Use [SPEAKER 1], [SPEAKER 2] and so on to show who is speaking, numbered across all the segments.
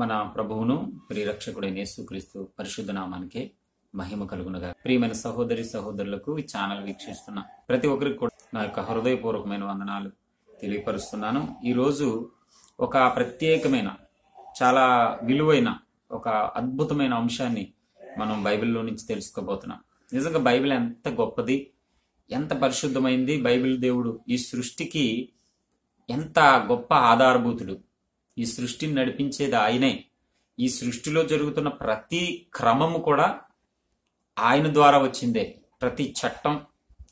[SPEAKER 1] మన ప్రభువును ప్రియరక్షకుడైన యేసుక్రీస్తు పరిశుద్ధ నామానికి మహిమ కలుగునగా. ప్రియమైన సహోదరి సహోదరులకు ఈ ఛానల్ వీక్షిస్తున్న ప్రతి ఒక్కరికి కూడా నా యొక్క హృదయపూర్వకమైన వందనాలు తెలియపరుస్తున్నాను. ఈరోజు ఒక ప్రత్యేకమైన చాలా విలువైన ఒక అద్భుతమైన అంశాన్ని మనం బైబిల్లో నుంచి తెలుసుకోబోతున్నాం. నిజంగా బైబిల్ ఎంత గొప్పది, ఎంత పరిశుద్ధమైంది. బైబిల్ దేవుడు ఈ సృష్టికి ఎంత గొప్ప ఆధారభూతుడు. ఈ సృష్టిని నడిపించేది ఆయనే. ఈ సృష్టిలో జరుగుతున్న ప్రతి క్రమము కూడా ఆయన ద్వారా వచ్చిందే. ప్రతి చట్టం,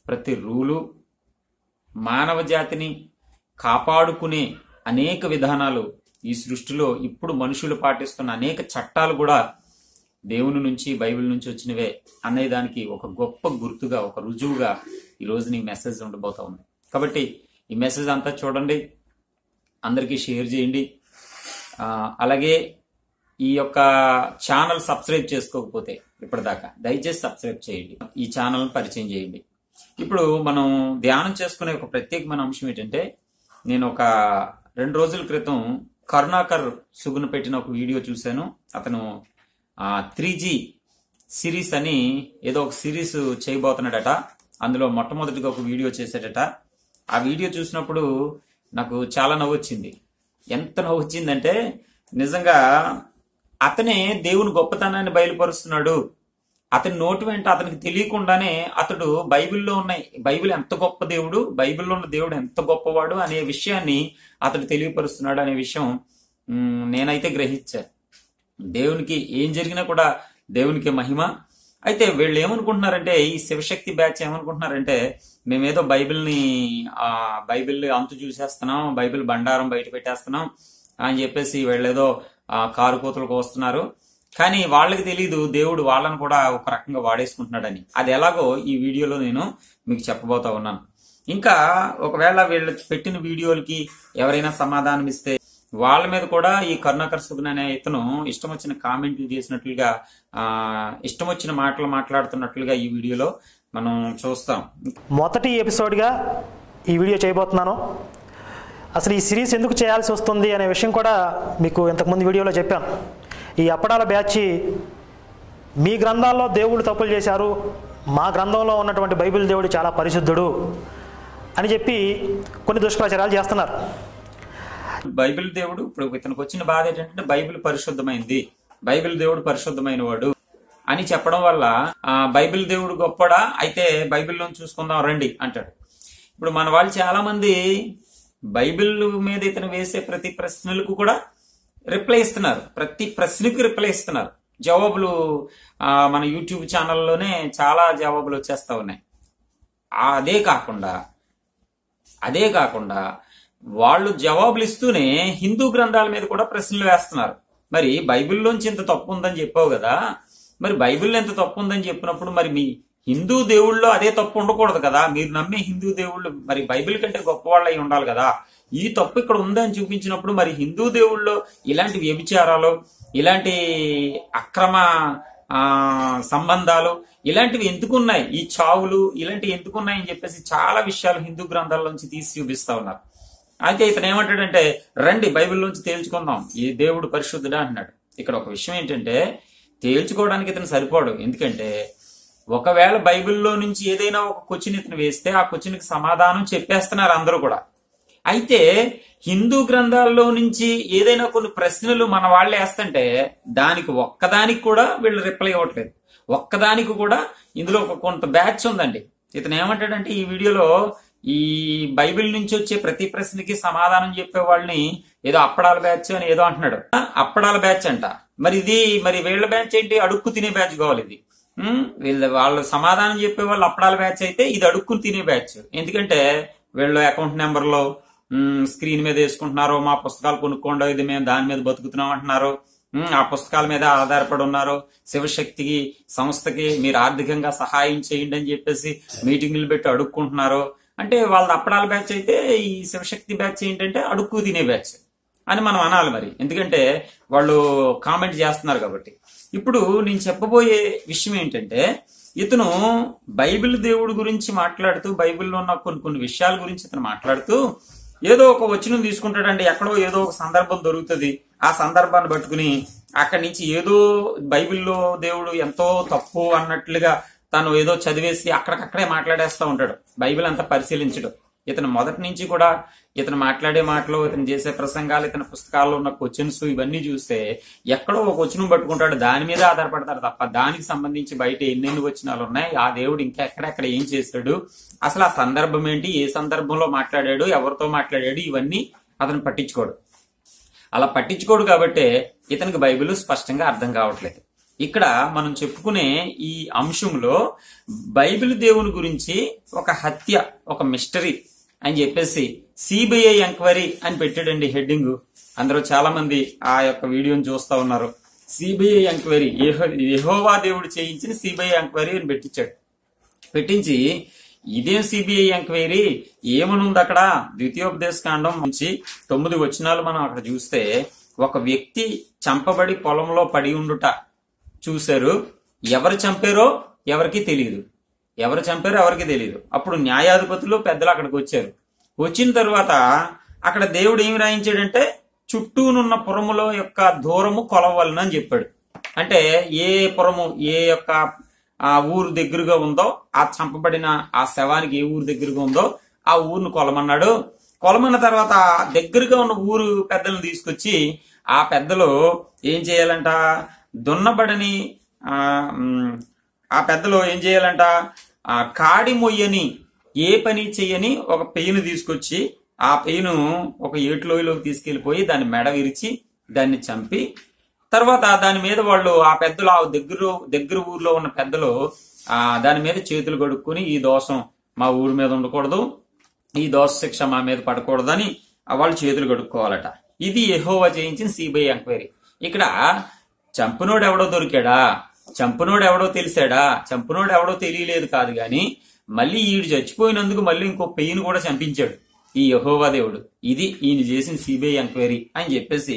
[SPEAKER 1] ప్రతి రూలు, మానవ జాతిని కాపాడుకునే అనేక విధానాలు ఈ సృష్టిలో ఇప్పుడు మనుషులు పాటిస్తున్న అనేక చట్టాలు కూడా దేవుని నుంచి, బైబిల్ నుంచి వచ్చినవే అనే దానికి ఒక గొప్ప గుర్తుగా, ఒక రుజువుగా ఈరోజు నీ మెసేజ్ ఉండబోతా ఉంది. కాబట్టి ఈ మెసేజ్ అంతా చూడండి, అందరికీ షేర్ చేయండి. అలాగే ఈ యొక్క ఛానల్ సబ్స్క్రైబ్ చేసుకోకపోతే ఇప్పటిదాకా దయచేసి సబ్స్క్రైబ్ చేయండి, ఈ ఛానల్ పరిచయం చేయండి. ఇప్పుడు మనం ధ్యానం చేసుకునే ఒక ప్రత్యేకమైన అంశం ఏంటంటే, నేను ఒక 2 రోజుల క్రితం కరుణాకర్ సుగుణ పెట్టిన ఒక వీడియో చూశాను. అతను 3G సిరీస్ అని ఏదో ఒక సిరీస్ చేయబోతున్నాడట. అందులో మొట్టమొదటిగా ఒక వీడియో చేశాడట. ఆ వీడియో చూసినప్పుడు నాకు చాలా నవ్వు వచ్చింది. ఎంత నవ్వు వచ్చిందంటే, నిజంగా అతనే దేవుని గొప్పతనాన్ని బయలుపరుస్తున్నాడు. అతని నోటి వెంట అతనికి తెలియకుండానే అతడు బైబిల్లో ఉన్న బైబిల్ ఎంత గొప్ప దేవుడు, బైబిల్లో ఉన్న దేవుడు ఎంత గొప్పవాడు అనే విషయాన్ని అతడు తెలియపరుస్తున్నాడు అనే విషయం నేనైతే గ్రహించాను. దేవునికి ఏం జరిగినా కూడా దేవునికి మహిమ. అయితే వీళ్ళు ఏమనుకుంటున్నారంటే, ఈ శివశక్తి బ్యాచ్ ఏమనుకుంటున్నారంటే, మేమేదో బైబిల్ అంతు చూసేస్తున్నాం, బైబిల్ బండారం బయట పెట్టేస్తున్నాం అని చెప్పేసి వీళ్ళేదో కారు కూతలకు వస్తున్నారు. కానీ వాళ్ళకి తెలీదు దేవుడు వాళ్ళని కూడా ఒక రకంగా వాడేసుకుంటున్నాడని. అది ఎలాగో ఈ వీడియోలో నేను మీకు చెప్పబోతా ఉన్నాను. ఇంకా ఒకవేళ వీళ్ళు పెట్టిన వీడియోలకి ఎవరైనా సమాధానం ఇస్తే వాళ్ళ మీద కూడా ఈ కరుణాకర్ సుగుణ అనే ఇతను ఇష్టం వచ్చిన కామెంట్లు చేసినట్లుగా, ఇష్టం వచ్చిన మాటలు మాట్లాడుతున్నట్లుగా ఈ వీడియోలో మనం చూస్తాం.
[SPEAKER 2] మొదటి ఎపిసోడ్గా ఈ వీడియో చేయబోతున్నాను. అసలు ఈ సిరీస్ ఎందుకు చేయాల్సి వస్తుంది అనే విషయం కూడా మీకు ఇంతకుముందు వీడియోలో చెప్పాను. ఈ అప్పడాల బ్యాచ్ మీ గ్రంథాల్లో దేవుడు తప్పులు చేశారు, మా గ్రంథంలో ఉన్నటువంటి బైబిల్ దేవుడు చాలా పరిశుద్ధుడు అని చెప్పి కొన్ని దుష్ప్రచారాలు చేస్తున్నారు.
[SPEAKER 1] బైబిల్ దేవుడు, ఇప్పుడు ఇతనికి వచ్చిన బాధ ఏంటంటే, బైబిల్ పరిశుద్ధమైంది, బైబిల్ దేవుడు పరిశుద్ధమైన వాడు అని చెప్పడం వల్ల బైబిల్ దేవుడు గొప్పడా, అయితే బైబిల్లో చూసుకుందాం రండి అంటాడు. ఇప్పుడు మన వాళ్ళు చాలా మంది బైబిల్ మీద ఇతను వేసే ప్రతి ప్రశ్నలకు కూడా రిప్లై ఇస్తున్నారు. ప్రతి ప్రశ్నకు రిప్లై ఇస్తున్నారు. జవాబులు మన యూట్యూబ్ ఛానల్లోనే చాలా జవాబులు వచ్చేస్తా ఉన్నాయి. అదే కాకుండా వాళ్ళు జవాబులు ఇస్తూనే హిందూ గ్రంథాల మీద కూడా ప్రశ్నలు వేస్తున్నారు. మరి బైబిల్లోంచి ఇంత తప్పు ఉందని చెప్పావు కదా, మరి బైబిల్లో ఎంత తప్పు ఉందని చెప్పినప్పుడు మరి మీ హిందూ దేవుళ్ళలో అదే తప్పు ఉండకూడదు కదా? మీరు నమ్మే హిందూ దేవుళ్ళు మరి బైబిల్ కంటే గొప్ప వాళ్ళు అయి ఉండాలి కదా. ఈ తప్పు ఇక్కడ ఉందని చూపించినప్పుడు మరి హిందూ దేవుళ్ళలో ఇలాంటి వ్యభిచారాలు, ఇలాంటి అక్రమ సంబంధాలు ఇలాంటివి ఎందుకున్నాయి, ఈ చావులు ఇలాంటివి ఎందుకున్నాయి అని చెప్పేసి చాలా విషయాలు హిందూ గ్రంథాల్లోంచి తీసి చూపిస్తా ఉన్నారు. అయితే ఇతను ఏమంటాడంటే, రండి బైబిల్లోంచి తేల్చుకుందాం, ఈ దేవుడు పరిశుద్ధుడా అంటున్నాడు. ఇక్కడ ఒక విషయం ఏంటంటే, తేల్చుకోవడానికి ఇతను సరిపోడు. ఎందుకంటే ఒకవేళ బైబిల్లో నుంచి ఏదైనా ఒక క్వశ్చన్ ఇతను వేస్తే ఆ క్వశ్చన్కి సమాధానం చెప్పేస్తున్నారు అందరూ కూడా. అయితే హిందూ గ్రంథాల్లో నుంచి ఏదైనా కొన్ని ప్రశ్నలు మన వాళ్ళు వేస్తుంటే దానికి ఒక్కదానికి కూడా వీళ్ళు రిప్లై ఇవ్వట్లేదు. ఒక్కదానికి కూడా ఇందులో కొంత బ్యాచ్ ఉందండి. ఇతను ఏమంటాడంటే, ఈ వీడియోలో ఈ బైబిల్ నుంచి వచ్చే ప్రతి ప్రశ్నకి సమాధానం చెప్పే వాళ్ళని ఏదో అప్పడాల బ్యాచ్ అని ఏదో అంటున్నాడు. అప్పడాల బ్యాచ్ అంట. మరి వీళ్ళ బ్యాచ్ ఏంటి? అడుక్కు తినే బ్యాచ్ కావాలి ఇది. వాళ్ళు సమాధానం చెప్పే వాళ్ళు అప్పడాల బ్యాచ్ అయితే ఇది అడుక్కుని తినే బ్యాచ్. ఎందుకంటే వీళ్ళు అకౌంట్ నెంబర్లో స్క్రీన్ మీద వేసుకుంటున్నారు, మా పుస్తకాలు కొనుక్కోండి, ఇది మేము దాని మీద బతుకుతున్నాం అంటున్నారు. ఆ పుస్తకాల మీద ఆధారపడి ఉన్నారు. శివశక్తికి సంస్థకి మీరు ఆర్థికంగా సహాయం చేయండి అని చెప్పేసి మీటింగులు పెట్టి అడుక్కుంటున్నారు. అంటే వాళ్ళ అప్పడాల బ్యాచ్ అయితే ఈ శివశక్తి బ్యాచ్ ఏంటంటే అడుక్కు తినే బ్యాచ్ అని మనం అనాలి మరి. ఎందుకంటే వాళ్ళు కామెంట్ చేస్తున్నారు కాబట్టి. ఇప్పుడు నేను చెప్పబోయే విషయం ఏంటంటే, ఇతను బైబిల్ దేవుడి గురించి మాట్లాడుతూ, బైబిల్లో ఉన్న కొన్ని విషయాల గురించి ఇతను మాట్లాడుతూ ఏదో ఒక వచనం తీసుకుంటాడండి. ఎక్కడో ఏదో ఒక సందర్భం దొరుకుతుంది, ఆ సందర్భాన్ని పట్టుకుని అక్కడి నుంచి ఏదో బైబిల్లో దేవుడు ఎంతో తప్పు అన్నట్లుగా తను ఏదో చదివేసి అక్కడికక్కడే మాట్లాడేస్తూ ఉంటాడు. బైబిల్ అంతా పరిశీలించడు. ఇతను మొదటి నుంచి కూడా ఇతను మాట్లాడే మాటలు, ఇతను చేసే ప్రసంగాలు, ఇతని పుస్తకాల్లో ఉన్న క్వశ్చన్స్ ఇవన్నీ చూస్తే ఎక్కడో ఒక క్వశ్చన్ పట్టుకుంటాడు, దాని మీద ఆధారపడతాడు తప్ప దానికి సంబంధించి బయట ఎన్నెన్ని వచనాలు ఉన్నాయి, ఆ దేవుడు ఇంకా ఎక్కడెక్కడ ఏం చేశాడు, అసలు ఆ సందర్భం ఏంటి, ఏ సందర్భంలో మాట్లాడాడు, ఎవరితో మాట్లాడాడు, ఇవన్నీ అతను పట్టించుకోడు. అలా పట్టించుకోడు కాబట్టే ఇతనికి బైబిల్ స్పష్టంగా అర్థం కావట్లేదు. ఇక్కడ మనం చెప్పుకునే ఈ అంశంలో బైబిల్ దేవుని గురించి ఒక హత్య, ఒక మిస్టరీ అని చెప్పేసి సిబిఐ ఎంక్వైరీ అని పెట్టాడండి హెడ్డింగ్. అందరూ చాలా మంది ఆ యొక్క వీడియోని చూస్తా ఉన్నారు. సిబిఐ ఎంక్వైరీ, యెహోవా దేవుడు చేయించిన సిబిఐ ఎంక్వైరీ అని పెట్టించి ఇదేం సిబిఐ ఎంక్వైరీ, ఏమనుంది అక్కడ? ద్వితీయోపదేశకాండం నుంచి 9 వచనాలు మనం అక్కడ చూస్తే ఒక వ్యక్తి చంపబడి పొలంలో పడి ఉండుట చూశారు. ఎవరు చంపారో ఎవరికి తెలియదు. అప్పుడు న్యాయాధిపతులు పెద్దలు అక్కడికి వచ్చారు. వచ్చిన తర్వాత అక్కడ దేవుడు ఏమి రాయించాడంటే చుట్టూనున్న పురములో యొక్క దూరము కొలవలను అని చెప్పాడు. అంటే ఏ పురము, ఏ యొక్క ఆ ఊరు దగ్గరగా ఉందో, ఆ చంపబడిన ఆ శవానికి ఏ ఊరు దగ్గరగా ఉందో ఆ ఊరును కొలమన్నాడు. కొలమన్న తర్వాత దగ్గరగా ఉన్న ఊరు పెద్దలను తీసుకొచ్చి ఆ పెద్దలు ఏం చేయాలంట, దున్నబడని ఆ పెద్దలు ఏం చేయాలంట, కాడి మొయ్యని, ఏ పని చెయ్యని ఒక పెయిను తీసుకొచ్చి ఆ పెయిను ఒక ఏటిలోయలోకి తీసుకెళ్లిపోయి దాన్ని మెడ విరిచి దాన్ని చంపి తర్వాత దాని మీద వాళ్ళు ఆ పెద్దలు, ఆ దగ్గర ఊర్లో ఉన్న పెద్దలు దాని మీద చేతులు కడుక్కొని ఈ దోషం మా ఊరి మీద ఉండకూడదు, ఈ దోష శిక్ష మా మీద పడకూడదని వాళ్ళు చేతులు కడుక్కోవాలట. ఇది యెహోవా చేయించిన సిబిఐ ఎంక్వైరీ. ఇక్కడ చంపునోడు ఎవడో దొరికాడా, చంపునోడు ఎవడో తెలిసాడా, చంపునోడు ఎవడో తెలియలేదు కాదు గాని మళ్ళీ ఈడు చచ్చిపోయినందుకు మళ్ళీ ఇంకో పెయిన్ కూడా చంపించాడు ఈ యెహోవా దేవుడు. ఇది ఈయన చేసిన సిబిఐ ఎంక్వైరీ అని చెప్పేసి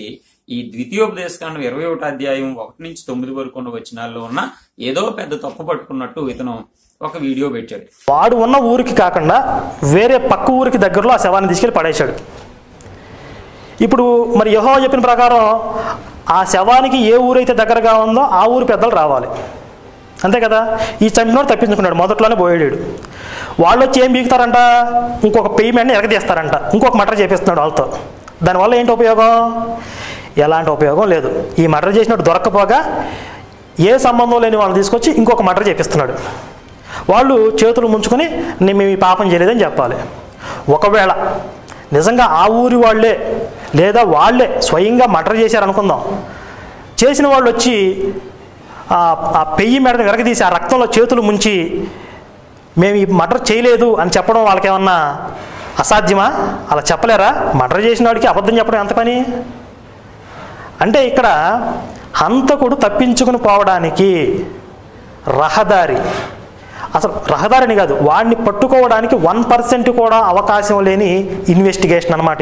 [SPEAKER 1] ఈ ద్వితీయోపదేశకాండం 21వ అధ్యాయం 1 నుంచి 9 వరకు ఉన్న వచనాల్లో ఉన్న ఏదో పెద్ద తప్పు పట్టుకున్నట్టు ఇతను ఒక వీడియో పెట్టాడు.
[SPEAKER 2] వాడు ఉన్న ఊరికి కాకుండా వేరే పక్క ఊరికి దగ్గరలో ఆ శవాన్ని తీసుకెళ్లి పడేశాడు. ఇప్పుడు మరి యెహోవా చెప్పిన ప్రకారం ఆ శవానికి ఏ ఊరైతే దగ్గరగా ఉందో ఆ ఊరు పెద్దలు రావాలి, అంతే కదా. ఈ చంపినోడు తప్పించుకున్నాడు, మొదట్లోనే పోయాడు. వాళ్ళు వచ్చి ఏం బీగుతారంట, ఇంకొక పేమెంట్ని ఎరగదీస్తారంట, ఇంకొక మటర్ చేపిస్తున్నాడు వాళ్ళతో. దానివల్ల ఏంటి ఉపయోగం? ఎలాంటి ఉపయోగం లేదు. ఈ మటర్ చేసినట్టు దొరక్కపోగా ఏ సంబంధం లేని వాళ్ళని తీసుకొచ్చి ఇంకొక మటర్ చేపిస్తున్నాడు. వాళ్ళు చేతులు ముంచుకొని మేము ఈ పాపం చేయలేదని చెప్పాలి. ఒకవేళ నిజంగా ఆ ఊరి వాళ్ళే లేదా వాళ్ళే స్వయంగా మటర్ చేశారనుకుందాం, చేసిన వాళ్ళు వచ్చి ఆ పెయ్యి మెడని వెరగదీసి ఆ రక్తంలో చేతులు ముంచి మేము ఈ మర్డర్ చేయలేదు అని చెప్పడం వాళ్ళకేమన్నా అసాధ్యమా? అలా చెప్పలేరా? మర్డర్ చేసిన వాడికి అబద్ధం చెప్పడం ఎంత పని? అంటే ఇక్కడ హంతకుడు తప్పించుకుని పోవడానికి రహదారి, అసలు రహదారిని కాదు, వాడిని పట్టుకోవడానికి 1% కూడా అవకాశం లేని ఇన్వెస్టిగేషన్ అన్నమాట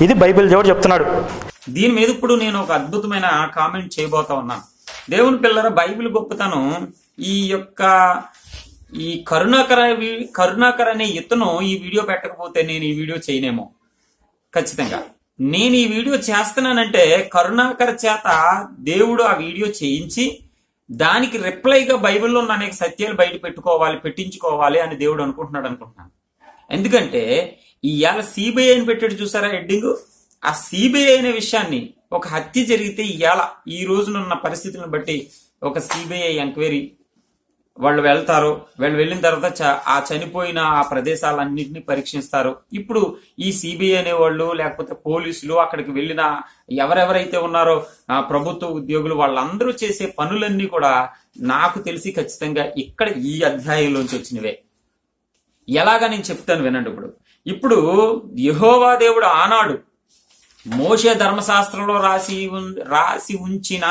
[SPEAKER 2] ఇది బైబిల్ దేవుడు చెప్తున్నాడు.
[SPEAKER 1] దీని మీద ఇప్పుడు నేను ఒక అద్భుతమైన కామెంట్ చేయబోతా ఉన్నాను. దేవుని పిల్లల బైబిల్ గొప్పతనం ఈ కరుణాకర్ అనే ఇతను ఈ వీడియో పెట్టకపోతే నేను ఈ వీడియో చేయనేమో. ఖచ్చితంగా నేను ఈ వీడియో చేస్తున్నానంటే కరుణాకర్ చేత దేవుడు ఆ వీడియో చేయించి దానికి రిప్లైగా బైబిల్లో ఉన్న అనేక సత్యాలు బయట పెట్టించుకోవాలి అని దేవుడు అనుకుంటున్నాను. ఎందుకంటే ఇవాళ సిబిఐ అని పెట్టాడు చూసారా హెడ్డింగ్. ఆ సిబిఐ అనే విషయాన్ని, ఒక హత్య జరిగితే ఇవాళ ఈ రోజునున్న పరిస్థితులను బట్టి ఒక సిబిఐ ఎంక్వైరీ వాళ్ళు వెళ్తారు. వాళ్ళు వెళ్ళిన తర్వాత ఆ చనిపోయిన ఆ ప్రదేశాలన్నింటినీ పరీక్షిస్తారు. ఇప్పుడు ఈ సిబిఐ అనేవాళ్ళు లేకపోతే పోలీసులు అక్కడికి వెళ్ళిన ఎవరెవరైతే ఉన్నారో ఆ ప్రభుత్వ ఉద్యోగులు వాళ్ళందరూ చేసే పనులన్నీ కూడా నాకు తెలిసి ఖచ్చితంగా ఇక్కడ ఈ అధ్యాయంలోంచి వచ్చినవే. ఎలాగా నేను చెప్తాను వినండి. ఇప్పుడు యెహోవా దేవుడు ఆనాడు మోషే ధర్మశాస్త్రంలో రాసి ఉంచిన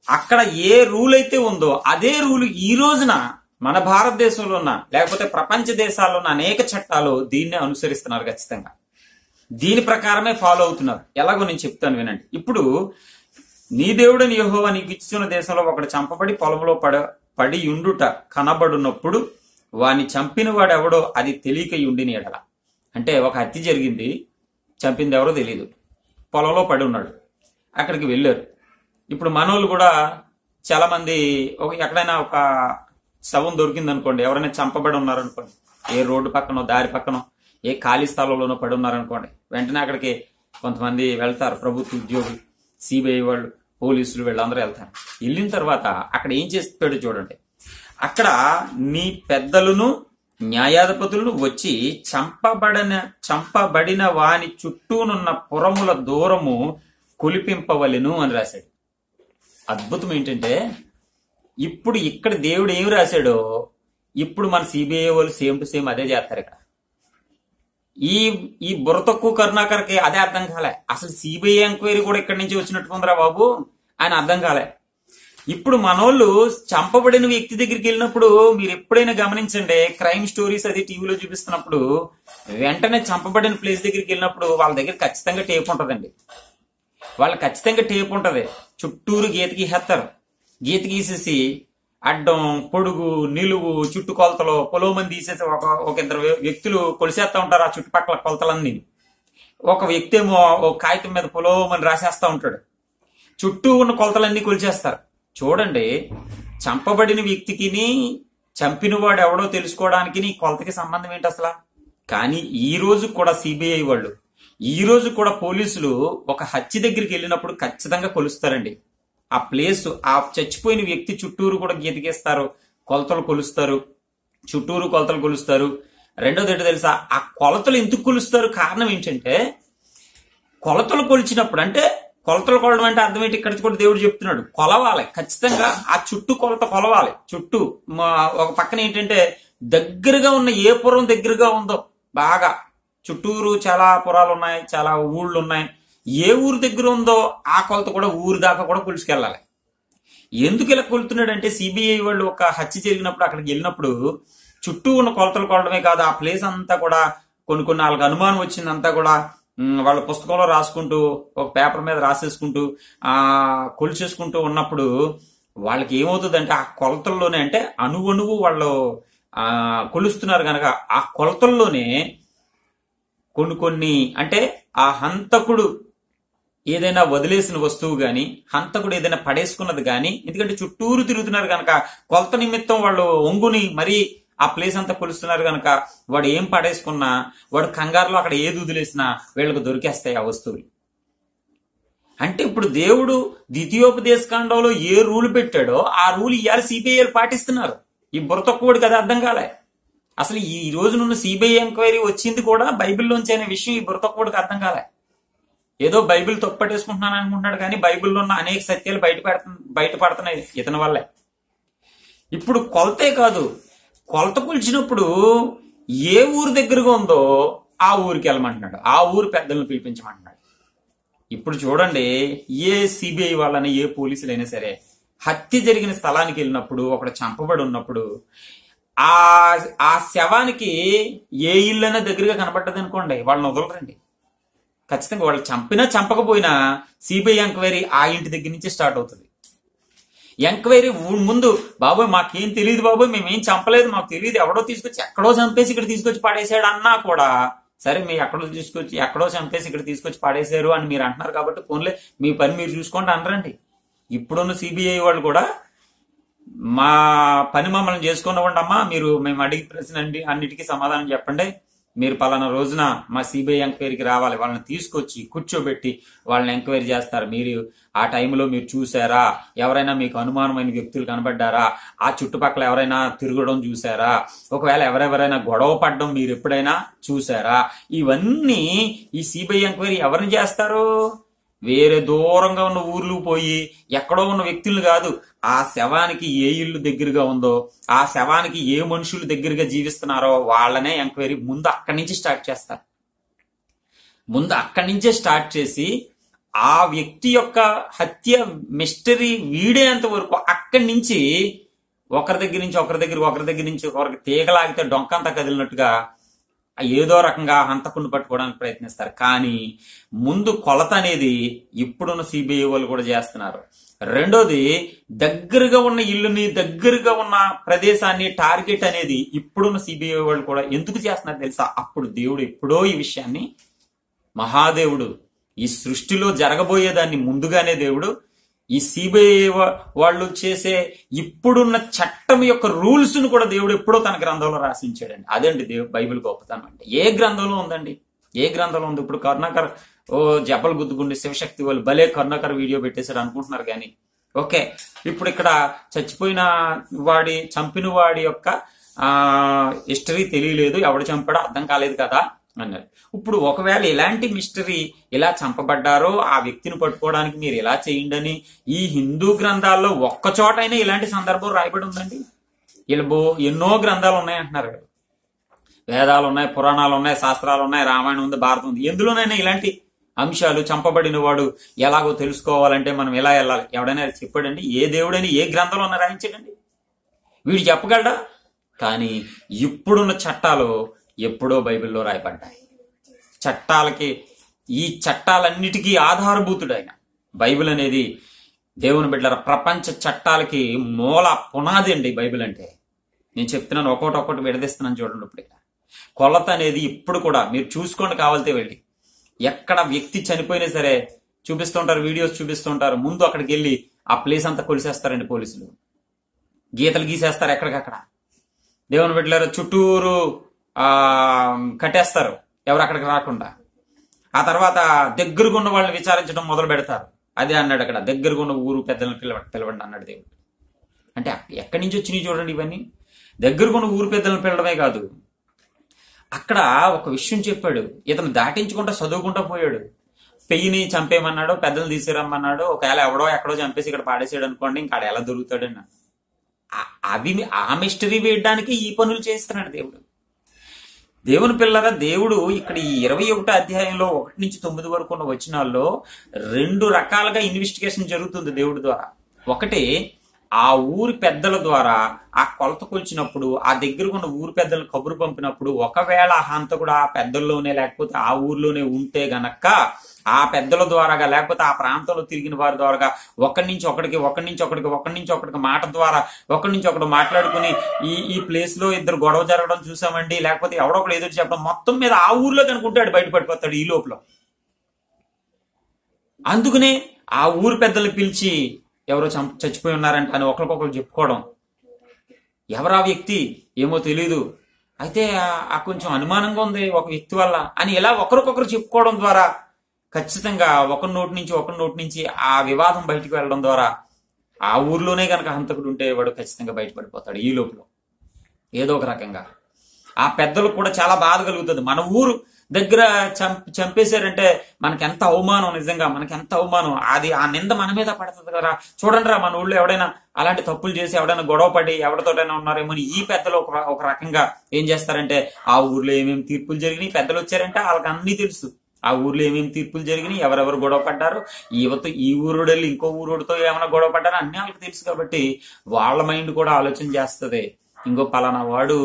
[SPEAKER 1] అక్కడ ఏ రూల్ అయితే ఉందో అదే రూల్ ఈ రోజున మన భారతదేశంలో ఉన్న లేకపోతే ప్రపంచ దేశాల్లో ఉన్న అనేక చట్టాలు దీన్నే అనుసరిస్తున్నారు. ఖచ్చితంగా దీని ప్రకారమే ఫాలో అవుతున్నారు. ఎలాగో నేను చెప్తాను వినండి. ఇప్పుడు నీ దేవుడని యెహోవా నీకు ఇచ్చిన దేశంలో ఒకడు చంపబడి పొలంలో పడి ఉండుట కనబడునప్పుడు వాని చంపిన వాడు ఎవడో అది తెలియక ఉండిని ఎడల. అంటే ఒక హత్య జరిగింది, చంపింది ఎవరో తెలియదు, పొలంలో పడి ఉన్నాడు. అక్కడికి వెళ్ళారు. ఇప్పుడు మనోళ్ళు కూడా చాలా మంది ఎక్కడైనా ఒక శవం దొరికింది అనుకోండి, ఎవరైనా చంపబడి ఉన్నారనుకోండి, ఏ రోడ్డు పక్కనో దారి పక్కనో ఏ ఖాళీ స్థలంలోనో పడి ఉన్నారనుకోండి, వెంటనే అక్కడికి కొంతమంది వెళ్తారు. ప్రభుత్వ ఉద్యోగులు, సిబిఐ వాళ్ళు, పోలీసులు వీళ్ళందరూ వెళ్తారు. వెళ్ళిన తర్వాత అక్కడ ఏం చేస్తాడు చూడండి. అక్కడ నీ పెద్దలను న్యాయాధిపతులను వచ్చి చంపబడిన వాని చుట్టూనున్న పురముల దూరము కొలిపింపవలెను అని రాశాడు. అద్భుతం ఏంటంటే, ఇప్పుడు ఇక్కడ దేవుడు ఏమి రాశాడో ఇప్పుడు మన సిబిఐ వాళ్ళు సేమ్ టు సేమ్ అదే చేస్తారు. ఇక్కడ ఈ బుర్ర తక్కువ కరుణాకర్కి అదే అర్థం కాలే. అసలు సిబిఐ ఎంక్వైరీ కూడా ఇక్కడి నుంచి వచ్చినట్టుకుందిరా బాబు ఆయన అర్థం కాలే. ఇప్పుడు మనోళ్ళు చంపబడిన వ్యక్తి దగ్గరికి వెళ్ళినప్పుడు మీరు ఎప్పుడైనా గమనించండి, క్రైమ్ స్టోరీస్ అది టీవీలో చూపిస్తున్నప్పుడు వెంటనే చంపబడిన ప్లేస్ దగ్గరికి వెళ్ళినప్పుడు వాళ్ళ దగ్గర ఖచ్చితంగా టేప్ ఉంటదండి. వాళ్ళకి ఖచ్చితంగా టేప్ ఉంటది. చుట్టూరు గీత గీసేస్తారు. గీత గీసేసి అడ్డం, పొడుగు, నిలువు, చుట్టు కొలతలు పొలోమని తీసేసి ఒక ఇద్దరు వ్యక్తులు కొలిసేస్తా ఉంటారు ఆ చుట్టుపక్కల కొలతలన్నీ. ఒక వ్యక్తి ఏమో ఒక కాగితం మీద పొలోమని రాసేస్తా ఉంటాడు. చుట్టూ ఉన్న కొలతలన్నీ కొలిచేస్తారు. చూడండి, చంపబడిన వ్యక్తికి చంపిన వాడు ఎవడో తెలుసుకోవడానికి నీ కొలతకి సంబంధం ఏంటి అసలు? కానీ ఈ రోజు కూడా సిబిఐ వాళ్ళు, ఈ రోజు కూడా పోలీసులు ఒక హత్య దగ్గరికి వెళ్ళినప్పుడు ఖచ్చితంగా కొలుస్తారండి. ఆ ప్లేస్, ఆ చచ్చిపోయిన వ్యక్తి చుట్టూరు కూడా గీతగీస్తారు, కొలతలు కొలుస్తారు, చుట్టూరు కొలతలు కొలుస్తారు. రెండోది ఏంటో తెలుసా, ఆ కొలతలు ఎందుకు కొలుస్తారు? కారణం ఏంటంటే, కొలతలు కొలిచినప్పుడు, అంటే కొలతలు కొలడం అంటే అర్థం ఏంటి? ఇక్కడ కూడా దేవుడు చెప్తున్నాడు, కొలవాలి ఖచ్చితంగా. ఆ చుట్టూ కొలత కొలవాలి. చుట్టూ ఒక పక్కన ఏంటంటే దగ్గరగా ఉన్న ఏ పురం దగ్గరగా ఉందో, బాగా చుట్టూరు చాలా పురాలు ఉన్నాయి, చాలా ఊళ్ళు ఉన్నాయి, ఏ ఊరు దగ్గర ఉందో ఆ కొలత కూడా ఊరు దాకా కూడా కొలుసుకెళ్ళాలి. ఎందుకు ఇలా కొలుతున్నాడంటే, సిబిఐ వాళ్ళు ఒక హత్య జరిగినప్పుడు అక్కడికి వెళ్ళినప్పుడు చుట్టూ ఉన్న కొలతలు కొలడమే కాదు, ఆ ప్లేస్ అంతా కూడా కొన్ని వాళ్ళకి అనుమానం వచ్చిందంతా కూడా వాళ్ళ పుస్తకంలో రాసుకుంటూ, ఒక పేపర్ మీద రాసేసుకుంటూ కొలిచేసుకుంటూ ఉన్నప్పుడు వాళ్ళకి ఏమవుతుందంటే, ఆ కొలతల్లోనే, అంటే అణువణువు వాళ్ళు కొలుస్తున్నారు కనుక ఆ కొలతల్లోనే కొన్ని అంటే ఆ హంతకుడు ఏదైనా వదిలేసిన వస్తువు గాని, హంతకుడు ఏదైనా పడేసుకున్నది గాని, ఎందుకంటే చుట్టూరు తిరుగుతున్నారు కనుక కొలత నిమిత్తం వాళ్ళు ఒంగుని మరీ ఆ ప్లేస్ అంతా కొలుస్తున్నారు కనుక వాడు ఏం పడేసుకున్నా, వాడు కంగారులో అక్కడ ఏది వదిలేసినా వీళ్ళకు దొరికేస్తాయి ఆ వస్తువులు. అంటే ఇప్పుడు దేవుడు ద్వితీయోపదేశకాండంలో ఏ రూల్ పెట్టాడో ఆ రూల్ ఇవాళ సిబిఐ పాటిస్తున్నారు. ఈ బుర్ర తక్కువడికి అది అర్థం కాలే. అసలు ఈ రోజునున్న సిబిఐ ఎంక్వైరీ వచ్చింది కూడా బైబిల్లోంచి అనే విషయం ఈ బుర్ర తక్కువడికి అర్థం కాలే. ఏదో బైబిల్ తొప్పట్టేసుకుంటున్నాను అనుకుంటున్నాడు, కానీ బైబిల్లో ఉన్న అనేక సత్యాలు బయటపడుతున్నాయి ఇతని వల్లే. ఇప్పుడు కొలతే కాదు, కొలత కొలిచినప్పుడు ఏ ఊరు దగ్గరగా ఉందో ఆ ఊరికి వెళ్ళమంటున్నాడు, ఆ ఊరు పెద్దలను పిలిపించమంటున్నాడు. ఇప్పుడు చూడండి, ఏ సిబిఐ వాళ్ళని, ఏ పోలీసులైనా సరే హత్య జరిగిన స్థలానికి వెళ్ళినప్పుడు, ఒకడు చంపబడి ఉన్నప్పుడు ఆ శవానికి ఏ ఇల్లైనా దగ్గరగా కనబడ్డది అనుకోండి, వాళ్ళని వదలరండి. ఖచ్చితంగా వాళ్ళు చంపినా చంపకపోయినా సిబిఐ ఎంక్వైరీ ఆ ఇంటి దగ్గర నుంచి స్టార్ట్ అవుతుంది. ఎంక్వైరీ ముందు, బాబోయ్ మాకేం తెలియదు బాబోయ్, మేమేం చంపలేదు, మాకు తెలియదు, ఎవడో తీసుకొచ్చి ఎక్కడో చంపేసి ఇక్కడ తీసుకొచ్చి పడేసాడు అన్నా కూడా, సరే మీ ఎక్కడో చంపేసి ఇక్కడ తీసుకొచ్చి పడేశారు అని మీరు అంటున్నారు కాబట్టి పోన్లే మీ పని మీరు చూసుకోండి అనరండి. ఇప్పుడున్న సిబిఐ వాళ్ళు కూడా మా పని మమ్మల్ని చేసుకున్నవ్వండి అమ్మా, మేము అడిగి ప్రశ్న అన్నిటికీ సమాధానం చెప్పండి, మీరు పలానా రోజున మా సిబిఐ ఎంక్వైరీకి రావాలి, వాళ్ళని తీసుకొచ్చి కూర్చోబెట్టి వాళ్ళని ఎంక్వైరీ చేస్తారు. మీరు ఆ టైంలో మీరు చూసారా, ఎవరైనా మీకు అనుమానమైన వ్యక్తులు కనబడ్డారా, ఆ చుట్టుపక్కల ఎవరైనా తిరగడం చూసారా, ఒకవేళ ఎవరెవరైనా గొడవ పడడం మీరు ఎప్పుడైనా చూసారా, ఇవన్నీ ఈ సిబిఐ ఎంక్వైరీ ఎవరిని చేస్తారు? వేరే దూరంగా ఉన్న ఊర్లు పోయి ఎక్కడో ఉన్న వ్యక్తులు కాదు, ఆ శవానికి ఏ ఇల్లు దగ్గరగా ఉందో, ఆ శవానికి ఏ మనుషులు దగ్గరగా జీవిస్తున్నారో వాళ్ళనే ఎంక్వైరీ ముందు అక్కడి నుంచి స్టార్ట్ చేస్తారు. ముందు అక్కడి నుంచే స్టార్ట్ చేసి ఆ వ్యక్తి యొక్క హత్య మిస్టరీ వీడేంత వరకు అక్కడి నుంచి ఒకరి దగ్గర నుంచి ఒకరికి తీగలాగితే డొంకంతా కదిలినట్టుగా ఏదో రకంగా హంతకుని పట్టుకోవడానికి ప్రయత్నిస్తారు. కానీ ముందు కొలత అనేది ఇప్పుడున్న సిబిఐ వాళ్ళు కూడా చేస్తున్నారు. రెండోది, దగ్గరగా ఉన్న ఇల్లుని, దగ్గరగా ఉన్న ప్రదేశాన్ని టార్గెట్ అనేది ఇప్పుడున్న సిబిఐ వాళ్ళు కూడా ఎందుకు చేస్తున్నారు తెలుసా? అప్పుడు దేవుడు ఎప్పుడో ఈ విషయాన్ని, మహాదేవుడు ఈ సృష్టిలో జరగబోయేదాన్ని ముందుగానే దేవుడు ఈ సిబిఐ వాళ్ళు చేసే ఇప్పుడున్న చట్టం యొక్క రూల్స్ ను కూడా దేవుడు ఎప్పుడో తన గ్రంథంలో రాసించాడండి. అదండి బైబిల్ గొప్పతనం అంటే. ఏ గ్రంథంలో ఉందండి? ఏ గ్రంథంలో ఉంది? ఇప్పుడు కరుణాకర్ జబ్బలు గుద్దుగుండి శివశక్తి వాళ్ళు భలే కరుణాకర్ వీడియో పెట్టేశారు అనుకుంటున్నారు కానీ ఓకే, ఇప్పుడు ఇక్కడ చంపిన వాడి యొక్క హిస్టరీ తెలియలేదు, ఎవడు చంపాడో అర్థం కాలేదు కదా అన్నారు. ఇప్పుడు ఒకవేళ ఇలాంటి మిస్టరీ ఇలా చంపబడ్డారో ఆ వ్యక్తిని పట్టుకోవడానికి మీరు ఇలా చేయండి అని ఈ హిందూ గ్రంథాల్లో ఒక్క చోటైనా ఇలాంటి సందర్భం రాయబడి ఉందండి? ఇలా ఎన్నో గ్రంథాలు ఉన్నాయి అంటున్నారు. వేదాలు ఉన్నాయి, పురాణాలు ఉన్నాయి, శాస్త్రాలు ఉన్నాయి, రామాయణం ఉంది, భారతం ఉంది. ఎందులోనైనా ఇలాంటి అంశాలు చంపబడిన వాడు ఎలాగో తెలుసుకోవాలంటే మనం ఎలా వెళ్ళాలి? ఎవడైనా చెప్పాడండి? ఏ దేవుడని ఏ గ్రంథంలో ఉన్న రాయించాడండి? వీడు చెప్పగలడా? కానీ ఇప్పుడున్న చట్టాలు ఎప్పుడో బైబిల్లో రాయబడ్డాయి. ఈ చట్టాలన్నిటికీ ఆధారభూతుడు ఆయన. బైబిల్ అనేది దేవుని బిడ్డల ప్రపంచ చట్టాలకి మూల పునాది అండి బైబిల్ అంటే. నేను చెప్తున్నాను, ఒక్కొక్కటి విడదీస్తున్నాను చూడండి. ఇప్పుడు కొలత అనేది ఇప్పుడు కూడా మీరు చూసుకోండి, కావాలితే వెళ్ళి ఎక్కడ వ్యక్తి చనిపోయినా సరే చూపిస్తుంటారు, వీడియోస్ చూపిస్తుంటారు. ముందు అక్కడికి వెళ్ళి ఆ ప్లేస్ అంతా కొలిసేస్తారండి పోలీసులు, గీతలు గీసేస్తారు ఎక్కడికక్కడ. దేవుని బిడ్డలారా చుట్టూరు కట్టేస్తారు ఎవరు అక్కడికి రాకుండా. ఆ తర్వాత దగ్గరగున్న వాళ్ళని విచారించడం మొదలు పెడతారు. అదే అన్నాడు అక్కడ, దగ్గరగున్న ఊరు పెద్దలను పిలవండి అన్నాడు దేవుడు. అంటే ఎక్కడి నుంచి వచ్చినాయి చూడండి ఇవన్నీ. దగ్గరగున్న ఊరు పెద్దలను పిలవడమే కాదు, అక్కడ ఒక విషయం చెప్పాడు. ఇతను దాటించుకుంటా చదువుకుంటా పోయాడు. పెయ్యిని చంపేయమన్నాడు, పెద్దలు తీసిరమ్మన్నాడు. ఒకవేళ ఎవడో ఎక్కడో చంపేసి ఇక్కడ పాడేసాడు అనుకోండి, ఇంకా ఎలా దొరుకుతాడన్న ఆ మిస్టరీ వేయడానికి ఈ పనులు చేస్తున్నాడు దేవుడు. దేవుని పిల్లరా, దేవుడు ఇక్కడ ఈ 21వ అధ్యాయంలో 1 నుంచి 9 వరకు ఉన్న వచనాల్లో 2 రకాలుగా ఇన్వెస్టిగేషన్ జరుగుతుంది దేవుడి ద్వారా. ఒకటి, ఆ ఊరి పెద్దల ద్వారా ఆ కొలత కొలిచినప్పుడు ఆ దగ్గరకు ఉన్న ఊరి పెద్దలను కబురు పంపినప్పుడు ఒకవేళ ఆ హంతకుడు ఆ పెద్దల్లోనే లేకపోతే ఆ ఊర్లోనే ఉంటే గనక ఆ పెద్దల ద్వారాగా లేకపోతే ఆ ప్రాంతంలో తిరిగిన వారి ద్వారాగా ఒకరి నుంచి ఒకటికి మాట ద్వారా ఒకరి నుంచి ఒకటి మాట్లాడుకుని ఈ ప్లేస్ లో ఇద్దరు గొడవ జరగడం చూసామండి, లేకపోతే ఎవడొకడు ఎదురు చెప్పడం, మొత్తం మీద ఆ ఊర్లో కనుకుంటాడు, బయటపడిపోతాడు ఈ లోపల. అందుకనే ఆ ఊరి పెద్దల్ని పిలిచి ఎవరో చచ్చిపోయి ఉన్నారంట అని ఒకరికొకరు చెప్పుకోవడం. ఎవరా వ్యక్తి ఏమో తెలీదు, అయితే ఆ కొంచెం అనుమానంగా ఉంది ఒక వ్యక్తి వల్ల అని ఇలా ఒకరికొకరు చెప్పుకోవడం ద్వారా ఖచ్చితంగా ఒకరి నోటి నుంచి ఆ వివాదం బయటకు వెళ్ళడం ద్వారా ఆ ఊర్లోనే కనుక హంతకుడు ఉంటే వాడు ఖచ్చితంగా బయటపడిపోతాడు ఈ లోపల ఏదో ఒక రకంగా. ఆ పెద్దలకు కూడా చాలా బాధ కలుగుతుంది. మన ఊరు దగ్గర చంపేశారంటే మనకి ఎంత అవమానం, నిజంగా మనకి ఎంత అవమానం. అది ఆ నింద మన మీద పడుతుంది కదా. చూడండి రా, మన ఊళ్ళో ఎవడైనా అలాంటి తప్పులు చేసి ఎవడైనా గొడవ పడి ఎవరితోటైనా ఉన్నారేమో ఈ పెద్దలు ఒక రకంగా ఏం చేస్తారంటే ఆ ఊర్లో ఏమేమి తీర్పులు జరిగినాయి, పెద్దలు వచ్చారంటే వాళ్ళకి అన్ని తెలుసు. ఆ ఊర్లో ఏమేమి తీర్పులు జరిగినాయి, ఎవరెవరు గొడవ పడ్డారు, ఈ ఊరోడు వెళ్ళి ఇంకో ఊరోడితో ఏమైనా గొడవ పడ్డారో అన్ని వాళ్ళకి తెలుసు. కాబట్టి వాళ్ళ మైండ్ కూడా ఆలోచన చేస్తుంది, ఇంకో పలానా వాడు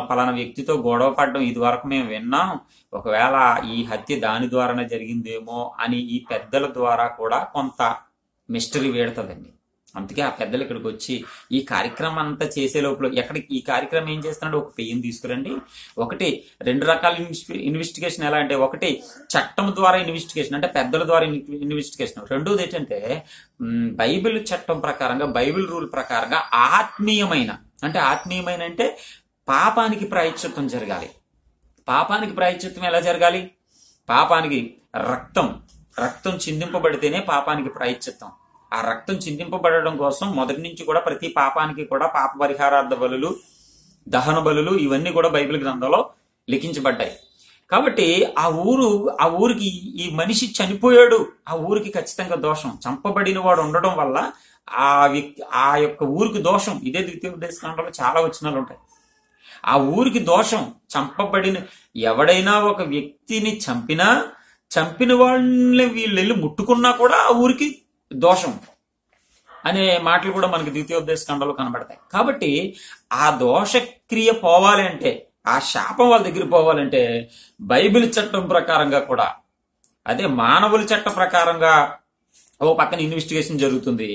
[SPEAKER 1] పలానా వ్యక్తితో గొడవ పడడం ఇది వరకు మేము విన్నాం, ఒకవేళ ఈ హత్య దాని ద్వారానే జరిగిందేమో అని ఈ పెద్దల ద్వారా కూడా కొంత మిస్టరీ వేడుతుందండి. అందుకే ఆ పెద్దలు ఇక్కడికి వచ్చి ఈ కార్యక్రమం అంతా చేసే లోపల ఈ కార్యక్రమం ఏం చేస్తున్నాడు, ఒక పెయిన్ తీసుకురండి. ఒకటి 2 రకాల ఇన్వెస్టిగేషన్ ఎలా అంటే, ఒకటి చట్టం ద్వారా ఇన్వెస్టిగేషన్ అంటే పెద్దల ద్వారా ఇన్వెస్టిగేషన్. రెండోది ఏంటంటే బైబిల్ చట్టం ప్రకారంగా, బైబిల్ రూల్ ప్రకారంగా ఆత్మీయమైన అంటే పాపానికి ప్రాయశ్చిత్తం జరగాలి. పాపానికి ప్రాయశ్చిత్తం ఎలా జరగాలి? పాపానికి రక్తం చిందింపబడితేనే పాపానికి ప్రాయశ్చిత్తం. ఆ రక్తం చిందింపబడడం కోసం మొదటి నుంచి కూడా ప్రతి పాపానికి కూడా పాప పరిహారార్థ బలులు, దహన బలులు ఇవన్నీ కూడా బైబిల్ గ్రంథంలో లిఖించబడ్డాయి. కాబట్టి ఆ ఊరికి ఈ మనిషి చనిపోయాడు, ఆ ఊరికి ఖచ్చితంగా దోషం. చంపబడిన వాడు ఉండడం వల్ల ఆ యొక్క ఊరికి దోషం. ఇదే ద్వితీయోపదేశకాండంలో చాలా వచనాలు ఉంటాయి. ఆ ఊరికి దోషం. చంపబడిన ఎవడైనా ఒక వ్యక్తిని చంపిన వాళ్ళని వీళ్ళు వెళ్ళి ముట్టుకున్నా కూడా ఆ ఊరికి దోషం అనే మాటలు కూడా మనకి ద్వితీయోపదేశకాండంలో కనబడతాయి. కాబట్టి ఆ దోషక్రియ పోవాలి అంటే, ఆ శాపం వాళ్ళ దగ్గర పోవాలంటే బైబిల్ చట్టం ప్రకారంగా కూడా, అదే మానవుల చట్ట ప్రకారంగా ఓ పక్కన ఇన్వెస్టిగేషన్ జరుగుతుంది,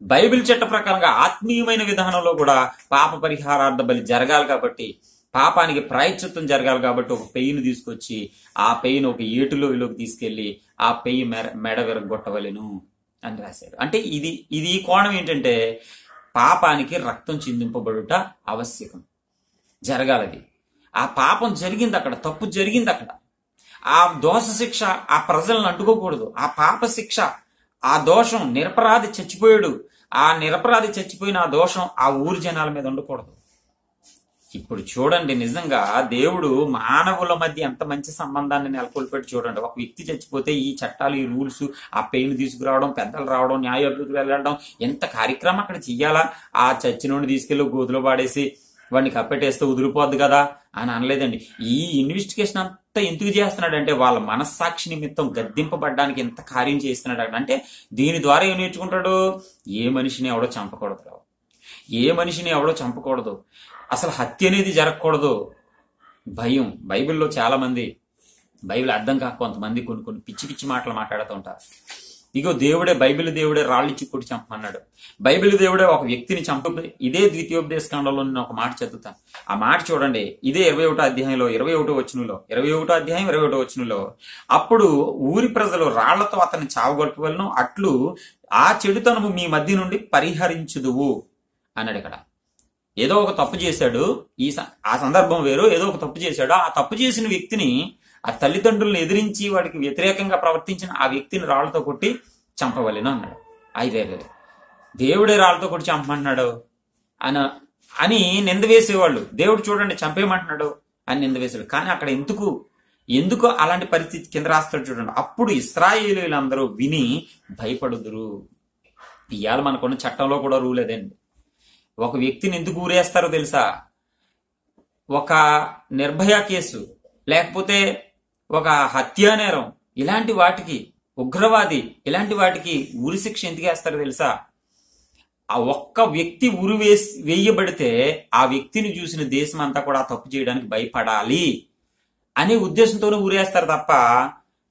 [SPEAKER 1] బైబిల్ చట్ట ప్రకారంగా ఆత్మీయమైన విధానంలో కూడా పాప పరిహారార్థ బలి జరగాలి. కాబట్టి పాపానికి ప్రాయశ్చిత్తం జరగాలి. కాబట్టి ఒక పెయిన్ తీసుకొచ్చి ఆ పెయిన్ ఒక ఏటులోకి తీసుకెళ్లి ఆ పెయ్యి మెడ విరగొట్టవలెను అని రాశాడు. అంటే ఈ కోణం ఏంటంటే పాపానికి రక్తం చిందింపబడుట ఆవశ్యకం, జరగాలది. ఆ పాపం జరిగింది అక్కడ, తప్పు జరిగింది అక్కడ. ఆ దోష శిక్ష ఆ ప్రజలను అంటుకోకూడదు. ఆ పాప శిక్ష, ఆ దోషం, నిరపరాధి చచ్చిపోయాడు, ఆ నిరపరాధి చచ్చిపోయిన ఆ దోషం ఆ ఊరి జనాల మీద ఉండకూడదు. ఇప్పుడు చూడండి, నిజంగా దేవుడు మానవుల మధ్య ఎంత మంచి సంబంధాన్ని నెలకొల్పాడు చూడండి. ఒక వ్యక్తి చచ్చిపోతే ఈ చట్టాలు, ఈ రూల్స్, ఆ పెయిన్ తీసుకురావడం, పెద్దలు రావడం, న్యాయాధికారులకు వెళ్ళడం, ఎంత కార్యక్రమం అక్కడ చెయ్యాలా? ఆ చచ్చినోడిని తీసుకెళ్లి గోతులో పాడేసి వాడిని కప్పెట్టేస్తే వదిలిపోద్ది కదా అని అనలేదండి. ఈ ఇన్వెస్టిగేషన్ అంతా ఎందుకు చేస్తున్నాడంటే వాళ్ళ మనస్సాక్షి నిమిత్తం గద్దింపబడ్డానికి ఎంత కార్యం చేస్తున్నాడు అంటే దీని ద్వారా ఏం నేర్చుకుంటాడు? ఏ మనిషిని ఎవడో చంపకూడదు, ఏ మనిషిని ఎవడో చంపకూడదు, అసలు హత్య అనేది జరగకూడదు. భయం. బైబిల్లో చాలా మంది బైబిల్ అర్థం కాక కొంతమంది కొన్ని పిచ్చి పిచ్చి మాటలు మాట్లాడుతూ ఉంటారు. ఇగో దేవుడే, బైబిల్ దేవుడే రాళ్ళిచ్చి కొట్టి చంపమన్నాడు. బైబిల్ దేవుడే ఒక వ్యక్తిని చంప. ఇదే ద్వితీయోపదేశ కాండంలో నేను ఒక మాట చదువుతాను. ఆ మాట చూడండి. ఇదే 21వ అధ్యాయంలో 21వ వచనంలో 21వ అధ్యాయం 21వ వచనంలో, అప్పుడు ఊరి ప్రజలు రాళ్లతో అతన్ని చావగొట్టవలను, అట్లు ఆ చెడుతనము మీ మధ్య నుండి పరిహరించుదువు అన్నాడు. ఇక్కడ ఏదో ఒక తప్పు చేశాడు, ఆ సందర్భం వేరు, ఏదో ఒక తప్పు చేశాడు. ఆ తప్పు చేసిన వ్యక్తిని, ఆ తల్లిదండ్రులను ఎదిరించి వాడికి వ్యతిరేకంగా ప్రవర్తించిన ఆ వ్యక్తిని రాళ్లతో కొట్టి చంపవలెను అన్నాడు. అయితే దేవుడే రాళ్లతో కొట్టి చంపమంటున్నాడు అని నింద వేసేవాళ్ళు. దేవుడు చూడండి చంపేయమంటున్నాడు అని నింద వేసేవాడు. కానీ అక్కడ ఎందుకు అలాంటి పరిస్థితి కింద రాస్తాడు చూడండి. అప్పుడు ఇశ్రాయేలీయులందరూ విని భయపడుదురు. ఇవాళ మనకున్న చట్టంలో కూడా రూల్ అదండి. ఒక వ్యక్తిని ఎందుకు ఊరేస్తారో తెలుసా? ఒక నిర్భయ కేసు, లేకపోతే ఒక హత్యా నేరం, ఇలాంటి వాటికి, ఉగ్రవాది, ఇలాంటి వాటికి ఉరి శిక్ష ఎందుకు వేస్తారో తెలుసా? ఆ ఒక్క వ్యక్తి ఉరి వేయబడితే ఆ వ్యక్తిని చూసిన దేశం అంతా కూడా తప్పు చేయడానికి భయపడాలి అనే ఉద్దేశంతోనే ఊరేస్తారు తప్ప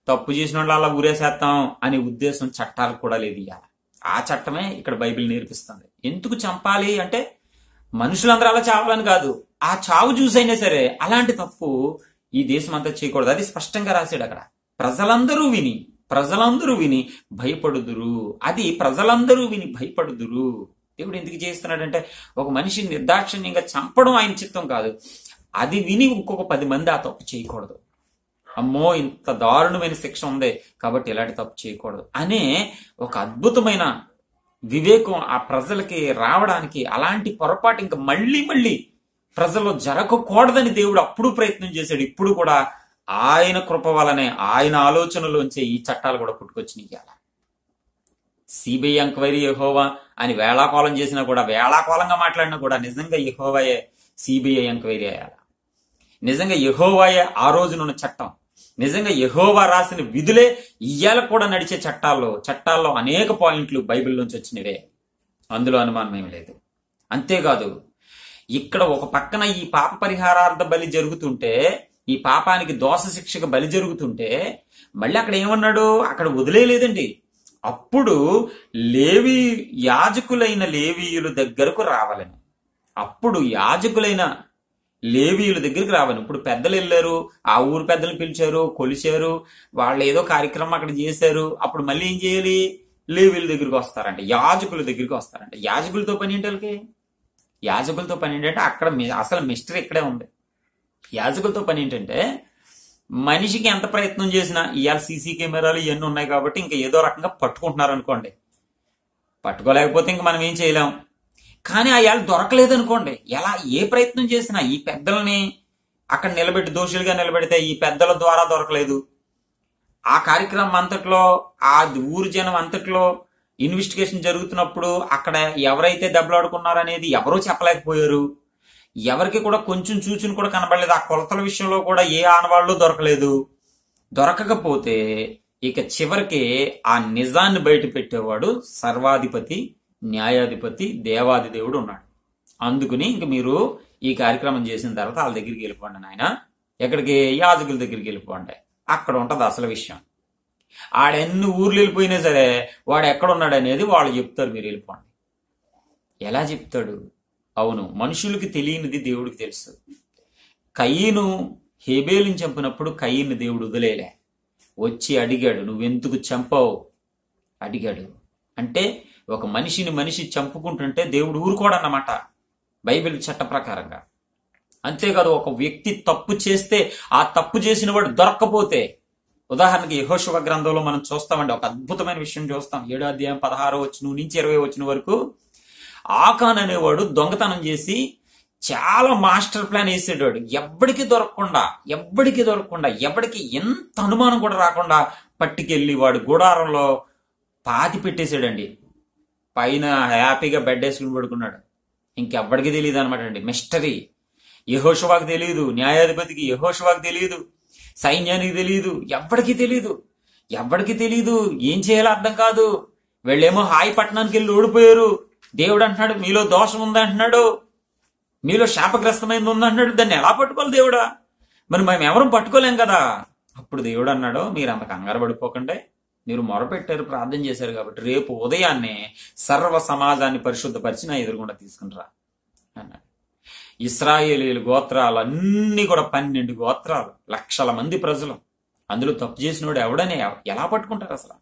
[SPEAKER 1] తప్పు చేసిన వాళ్ళు అలా ఊరేసేస్తాం అనే ఉద్దేశం చట్టాలకు కూడా లేదు. ఇవాళ ఆ చట్టమే ఇక్కడ బైబిల్ నేర్పిస్తుంది. ఎందుకు చంపాలి అంటే మనుషులందరూ అలా చావాలని కాదు, ఆ చావు చూసైనా సరే అలాంటి తప్పు ఈ దేశం అంతా చేయకూడదు. అది స్పష్టంగా రాశాడు అక్కడ. ప్రజలందరూ విని భయపడుదురు. అది ప్రజలందరూ విని భయపడుదురు. దేవుడు ఎందుకు చేస్తున్నాడంటే ఒక మనిషిని నిర్దాక్షిణ్యంగా చంపడం ఆయన చిత్తం కాదు. అది విని ఇంకొక 10 మంది ఆ తప్పు చేయకూడదు. అమ్మో ఇంత దారుణమైన శిక్ష ఉంది కాబట్టి ఇలాంటి తప్పు చేయకూడదు అనే ఒక అద్భుతమైన వివేకం ఆ ప్రజలకి రావడానికి, అలాంటి పొరపాటు ఇంకా మళ్ళీ ప్రజల్లో జరగకూడదని దేవుడు అప్పుడు ప్రయత్నం చేశాడు. ఇప్పుడు కూడా ఆయన కృప వలనే, ఆయన ఆలోచనలోంచే ఈ చట్టాలు కూడా పుట్టుకొచ్చినాయి. సిబిఐ ఎంక్వైరీ యెహోవా అని వేళాకోళం చేసినా కూడా, వేళాకోళంగా మాట్లాడినా కూడా నిజంగా యెహోవాయే సిబిఐ ఎంక్వైరీ అయ్యాల. నిజంగా యెహోవాయే ఆ రోజునున్న చట్టం. నిజంగా యెహోవా రాసిన విధులే ఇయ్యాల కూడా నడిచే చట్టాల్లో అనేక పాయింట్లు బైబిల్ నుంచి వచ్చినవే, అందులో అనుమానం ఏమి లేదు. అంతేకాదు ఇక్కడ ఒక పక్కన ఈ పాప పరిహారార్థ బలి జరుగుతుంటే, ఈ పాపానికి దోష శిక్షకు బలి జరుగుతుంటే మళ్ళీ అక్కడ ఏమన్నాడు? అక్కడ వదిలేయలేదండి. అప్పుడు యాజకులైన లేవీయుల దగ్గరకు రావాలని, అప్పుడు యాజకులైన లేవీయుల దగ్గరికి రావాలి. ఇప్పుడు పెద్దలు వెళ్ళారు, ఆ ఊరు పెద్దలు పిలిచారు, కొలిచారు, వాళ్ళు ఏదో కార్యక్రమం అక్కడ చేశారు. అప్పుడు మళ్ళీ ఏం చేయాలి? లేవీయుల దగ్గరికి వస్తారంట, యాజకుల దగ్గరికి వస్తారంట. యాజకులతో పని ఏంటి వాళ్ళకి? యాజకులతో పని ఏంటంటే అక్కడ అసలు మిస్టరీ ఇక్కడే ఉంది. యాజకులతో పని ఏంటంటే మనిషికి ఎంత ప్రయత్నం చేసినా, ఇవాళ సీసీ కెమెరాలు ఇవన్నీ ఉన్నాయి కాబట్టి ఇంకా ఏదో రకంగా పట్టుకుంటున్నారు అనుకోండి, పట్టుకోలేకపోతే ఇంక మనం ఏం చేయలేం. కానీ ఆ ఇవాళ దొరకలేదు అనుకోండి, ఎలా ఏ ప్రయత్నం చేసినా ఈ పెద్దలని అక్కడ నిలబెట్టి దోషులుగా నిలబెడితే ఈ పెద్దల ద్వారా దొరకలేదు. ఆ కార్యక్రమం అంతట్లో, ఆ ఊరు జనం అంతట్లో ఇన్వెస్టిగేషన్ జరుగుతున్నప్పుడు అక్కడ ఎవరైతే దెబ్బలాడుకున్నారనేది ఎవరూ చెప్పలేకపోయారు. ఎవరికి కూడా కొంచెం సూచన కూడా కనబడలేదు. ఆ కొలతల విషయంలో కూడా ఏ ఆనవాళ్ళు దొరకలేదు. దొరకకపోతే ఇక చివరికి ఆ నిజాన్ని బయట పెట్టేవాడు సర్వాధిపతి, న్యాయాధిపతి, దేవాది దేవుడు ఉన్నాడు. అందుకుని ఇంక మీరు ఈ కార్యక్రమం చేసిన తర్వాత వాళ్ళ దగ్గరికి వెళ్ళిపోండి నాయన. ఎక్కడికి? యాజకుల దగ్గరికి వెళ్ళిపోండి. అక్కడ ఉంటది అసలు విషయం. ఆడెన్ని ఊర్లు వెళ్ళిపోయినా సరే వాడు ఎక్కడున్నాడు అనేది వాళ్ళు చెప్తారు, మీరు వెళ్ళిపోండి. ఎలా చెప్తాడు? అవును, మనుషులకి తెలియనిది దేవుడికి తెలుసు. కయీను హేబేలుని చంపినప్పుడు కయీన్ని దేవుడు వచ్చి అడిగాడు, నువ్వెందుకు చంపావు అడిగాడు. అంటే ఒక మనిషిని మనిషి చంపుకుంటుంటే దేవుడు ఊరుకోడన్నమాట బైబిల్ చట్ట ప్రకారంగా. అంతేకాదు, ఒక వ్యక్తి తప్పు చేస్తే ఆ తప్పు చేసిన వాడు దొరక్కపోతే, ఉదాహరణకి యెహోషువ గ్రంథంలో మనం చూస్తామండి, ఒక అద్భుతమైన విషయం చూస్తాం. 7వ అధ్యాయం 16వ వచనం నుంచి 20వ వచనం వరకు ఆకాన్ అనేవాడు దొంగతనం చేసి చాలా మాస్టర్ ప్లాన్ వేసేవాడు. ఎవ్వడికి దొరకకుండా ఎవడికి ఎంత అనుమానం కూడా రాకుండా పట్టుకెళ్ళి వాడు గుడారంలో పాతి పెట్టేశాడండి. పైన హ్యాపీగా బెడ్ వేసుకుని పడుకున్నాడు. ఇంకెవ్వడికి తెలియదు అనమాట అండి. మిస్టరీ. యెహోషువకు తెలియదు, న్యాయాధిపతికి యెహోషువకు తెలియదు, సైన్యానికి తెలియదు, ఎవ్వడికి తెలియదు. ఏం చేయాలో అర్థం కాదు. వీళ్ళేమో హాయి పట్టణానికి వెళ్ళి ఓడిపోయారు. దేవుడు అంటున్నాడు మీలో దోషం ఉందంటున్నాడు, మీలో శాపగ్రస్తమైంది ఉందంటున్నాడు. దాన్ని ఎలా పట్టుకోవాలి దేవుడా? మరి మేము ఎవరు పట్టుకోలేం కదా. అప్పుడు దేవుడు అన్నాడు, మీరు అంత కంగారు పడిపోకండి, మీరు మొరపెట్టారు, ప్రార్థన చేశారు కాబట్టి రేపు ఉదయాన్నే సర్వ సమాజాన్ని పరిశుద్ధపరిచి నా ఎదురుగుండా తీసుకునిరా అన్నాడు. ఇశ్రాయేలీయుల గోత్రాలు అన్ని కూడా 12 గోత్రాలు, లక్షల మంది ప్రజలు. అందులో తప్పు చేసినోడు ఎవడనే ఎలా పట్టుకుంటారు అసలు?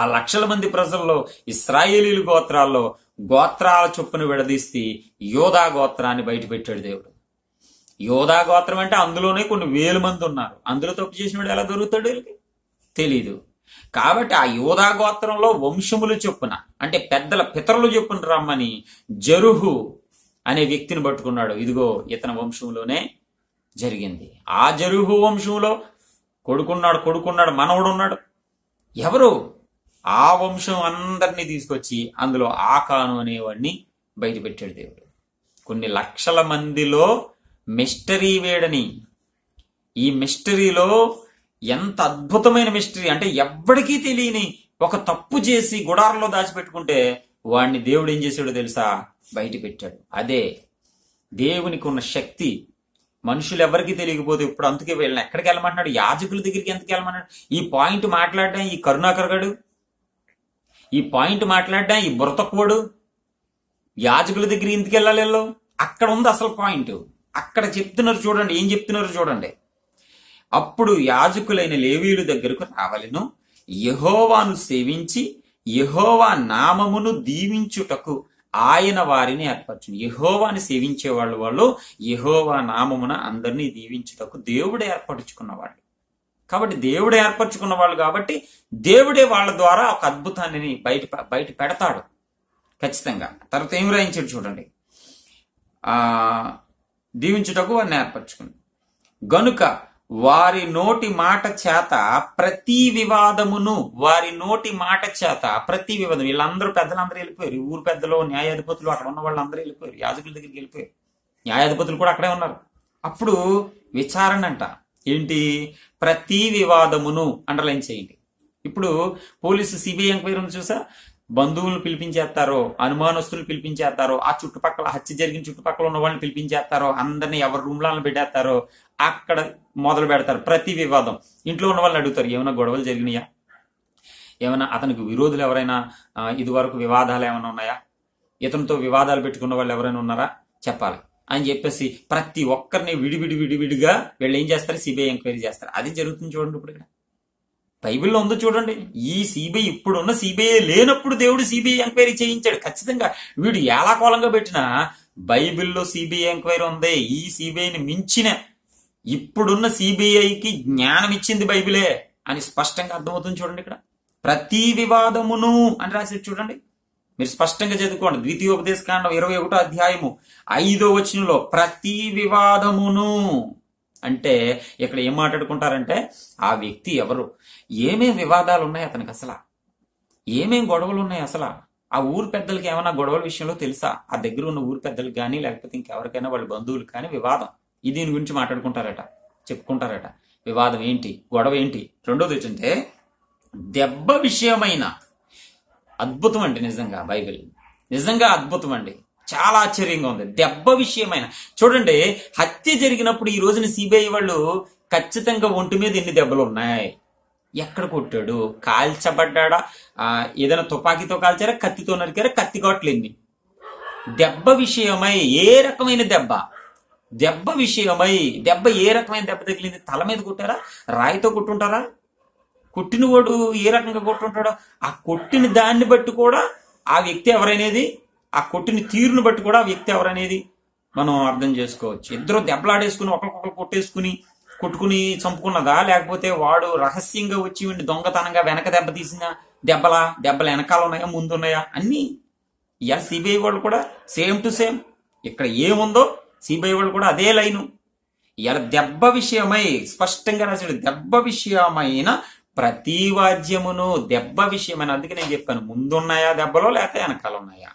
[SPEAKER 1] ఆ లక్షల మంది ప్రజల్లో ఇశ్రాయేలీయుల గోత్రాల్లో గోత్రాల చొప్పున విడదీసి యోధా గోత్రాన్ని బయట పెట్టాడు దేవుడు. యోధా గోత్రం అంటే అందులోనే కొన్ని వేల మంది ఉన్నారు. అందులో తప్పు చేసినోడు ఎలా దొరుకుతాడు వీళ్ళకి తెలీదు. కాబట్టి ఆ యోధా గోత్రంలో వంశములు చొప్పున, అంటే పెద్దల పితరులు చొప్పున రమ్మని జరుహు అనే వ్యక్తిని పట్టుకున్నాడు. ఇదిగో ఇతని వంశంలోనే జరిగింది. ఆ జరుహు వంశంలో కొడుకున్నాడు, మనవడు ఉన్నాడు. ఎవరు? ఆ వంశం అందరినీ తీసుకొచ్చి అందులో ఆకాను అనేవాడిని బయట పెట్టాడు దేవుడు. కొన్ని లక్షల మందిలో మిస్టరీ వేడని, ఈ మిస్టరీలో ఎంత అద్భుతమైన మిస్టరీ అంటే, ఎవ్వడికీ తెలియని ఒక తప్పు చేసి గుడారంలో దాచిపెట్టుకుంటే వాడిని దేవుడు ఏం చేశాడో తెలుసా? బయట పెట్టాడు. అదే దేవునికి ఉన్న శక్తి. మనుషులు ఎవరికి తెలియకపోతే ఇప్పుడు అందుకే వీళ్ళని ఎక్కడికి వెళ్ళమంటున్నాడు? యాజకుల దగ్గరికి ఎందుకు వెళ్ళమన్నాడు? ఈ పాయింట్ మాట్లాడడం ఈ కరుణాకర్ గడు, ఈ పాయింట్ మాట్లాడడం ఈ బుర్రతక్కువడు యాజకుల దగ్గర ఎందుకు వెళ్ళాలి? అక్కడ ఉంది అసలు పాయింట్. అక్కడ చెప్తున్నారు చూడండి, ఏం చెప్తున్నారు చూడండి. అప్పుడు యాజకులైన లేవీయుల దగ్గరకు రావలెను, యెహోవాను సేవించి యెహోవా నామమును దీవించుటకు ఆయన వారిని ఏర్పరచును. యెహోవాని సేవించే వాళ్ళు యెహోవా నామమున అందరినీ దీవించుటకు దేవుడే ఏర్పరచుకున్నవాళ్ళు. కాబట్టి దేవుడే ఏర్పరచుకున్న వాళ్ళు కాబట్టి దేవుడే వాళ్ళ ద్వారా ఒక అద్భుతాన్ని బయట పెడతాడు ఖచ్చితంగా. తర్వాత ఏం రాయించాడు చూడండి, దీవించుటకు వారిని ఏర్పరచుకుని గనుక వారి నోటి మాట చేత ప్రతి వివాదమును, వారి నోటి మాట చేత ప్రతి వివాదం. వీళ్ళందరూ పెద్దలందరూ వెళ్ళిపోయారు. ఊరు పెద్దలు, న్యాయాధిపతులు, అక్కడ ఉన్న వాళ్ళందరూ వెళ్ళిపోయారు. యాజకుల దగ్గరికి వెళ్ళిపోయారు. న్యాయాధిపతులు కూడా అక్కడే ఉన్నారు. అప్పుడు విచారణ అంట. ఏంటి? ప్రతి వివాదమును అండర్లైన్ చేయండి. ఇప్పుడు పోలీసు సిబిఐ ఎంక్వైరీ ఉంది చూసా, బంధువులను పిలిపించేస్తారో, అనుమానస్తులు పిలిపించేస్తారో, ఆ చుట్టుపక్కల హత్య జరిగిన చుట్టుపక్కల ఉన్న వాళ్ళని పిలిపించేస్తారో, అందరినీ ఎవరి రూమ్లను పెట్టేస్తారో అక్కడ మొదలు పెడతారు ప్రతి వివాదం. ఇంట్లో ఉన్న వాళ్ళని అడుగుతారు, ఏమైనా గొడవలు జరిగినాయా, ఏమైనా అతనికి విరోధులు ఎవరైనా ఇదివరకు వివాదాలు ఏమైనా ఉన్నాయా, ఇతనితో వివాదాలు పెట్టుకున్న వాళ్ళు ఎవరైనా ఉన్నారా చెప్పాలి అని చెప్పేసి ప్రతి ఒక్కరిని విడివిడిగా వీళ్ళు ఏం చేస్తారు? సిబిఐ ఎంక్వైరీ చేస్తారు. అది జరుగుతుంది చూడండి. ఇప్పుడు ఇక్కడ బైబిల్లో ఉందో చూడండి. ఈ సిబిఐ ఇప్పుడున్న సిబిఐ లేనప్పుడు దేవుడు సిబిఐ ఎంక్వైరీ చేయించాడు. ఖచ్చితంగా వీడు ఏలాకోలంగా పెట్టినా బైబిల్లో సిబిఐ ఎంక్వైరీ ఉంది. ఈ సిబిఐని మించిన ఇప్పుడున్న సిబిఐకి జ్ఞానం ఇచ్చింది బైబిలే అని స్పష్టంగా అర్థమవుతుంది చూడండి. ఇక్కడ ప్రతి వివాదమును అని రాసి చూడండి, మీరు స్పష్టంగా చదువుకోండి. ద్వితీయోపదేశకాండం 21వ అధ్యాయము 5వ వచనంలో ప్రతి వివాదమును అంటే ఇక్కడ ఏం మాట్లాడుకుంటారంటే ఆ వ్యక్తి ఎవరు, ఏమేం వివాదాలు ఉన్నాయి అతనికి, అసలు ఏమేం గొడవలు ఉన్నాయి, అసలు ఆ ఊరు పెద్దలకి ఏమైనా గొడవల విషయంలో తెలుసా, ఆ దగ్గర ఉన్న ఊరు పెద్దలకు కానీ లేకపోతే ఇంకెవరికైనా వాళ్ళ బంధువులు కానీ వివాదం దీని గురించి మాట్లాడుకుంటారట, చెప్పుకుంటారట. వివాదం ఏంటి, గొడవ ఏంటి. రెండోది ఏంటంటే దెబ్బ విషయమైన. అద్భుతం అండి నిజంగా, బైబిల్ నిజంగా అద్భుతం అండి, చాలా ఆశ్చర్యంగా ఉంది. దెబ్బ విషయమైన చూడండి, హత్య జరిగినప్పుడు ఈ రోజున సిబిఐ వాళ్ళు ఖచ్చితంగా ఒంటి మీద ఎన్ని దెబ్బలు ఉన్నాయి, ఎక్కడ కొట్టాడు, కాల్చబడ్డా, ఏదైనా తుపాకీతో కాల్చారా, కత్తితో నరికారా, కత్తి కాట్లు ఎన్ని. దెబ్బ విషయమై ఏ రకమైన దెబ్బ విషయమై, దెబ్బ ఏ రకమైన దెబ్బ తగిలింది, తల మీద కొట్టారా, రాయితో కొట్టుంటారా, కొట్టిన వాడు ఏ రకంగా కొట్టుంటాడో ఆ కొట్టిన దాన్ని బట్టి కూడా ఆ వ్యక్తి ఎవరనేది, ఆ కొట్టిన తీరును బట్టి కూడా ఆ వ్యక్తి ఎవరనేది మనం అర్థం చేసుకోవచ్చు. ఇద్దరు దెబ్బలాడేసుకుని ఒకరికొకరు కొట్టుకుని చంపుకున్నదా, లేకపోతే వాడు రహస్యంగా వచ్చి దొంగతనంగా వెనక దెబ్బ తీసిన దెబ్బల వెనకాల ఉన్నాయా ముందు ఉన్నాయా అన్ని. ఇవాళ సిబిఐ వాళ్ళు కూడా సేమ్ టు సేమ్ ఇక్కడ ఏముందో సిబిఐ వాళ్ళు కూడా అదే లైను. ఇవాళ దెబ్బ విషయమై స్పష్టంగా రాశాడు, దెబ్బ విషయమైన ప్రతి వాద్యమును దెబ్బ విషయమైన. అందుకే నేను చెప్పాను, ముందున్నాయా దెబ్బలో లేకపోతే వెనకాల ఉన్నాయా.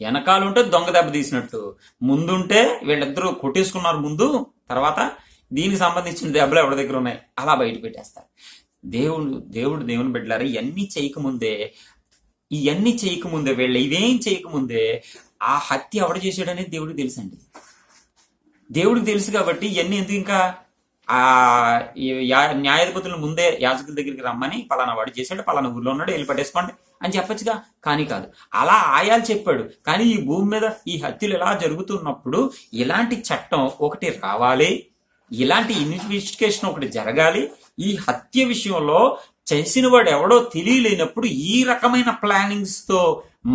[SPEAKER 1] వెనకాలంటే దొంగ దెబ్బ తీసినట్టు, ముందుంటే వీళ్ళిద్దరూ కొట్టేసుకున్నారు ముందు, తర్వాత దీనికి సంబంధించిన దెబ్బలు ఎవరి దగ్గర ఉన్నాయి అలా బయట పెట్టేస్తారు. దేవుని బిడ్డలారా, ఇవన్నీ చేయకముందే వీళ్ళు ఇవేం చేయకముందే ఆ హత్య ఎవడు చేశాడనేది దేవుడికి తెలుసండి. దేవుడికి తెలుసు కాబట్టి ఇవన్నీ ఎందుకు ఇంకా ఆ న్యాయాధిపతులను ముందే యాజకుల దగ్గరికి రమ్మని పలానా వాడు చేశాడు, పలానా ఊర్లో ఉన్నాడు, వెళ్ళి పట్టేసుకోండి అని చెప్పొచ్చుగా. కానీ కాదు, అలా ఆయాలు చెప్పాడు. కానీ ఈ భూమి మీద ఈ హత్యలు ఎలా జరుగుతున్నప్పుడు ఇలాంటి చట్టం ఒకటి రావాలి, ఇలాంటి ఇన్వెస్టిగేషన్ ఒకటి జరగాలి. ఈ హత్య విషయంలో చేసిన వాడు ఎవడో తెలియలేనప్పుడు ఈ రకమైన ప్లానింగ్స్ తో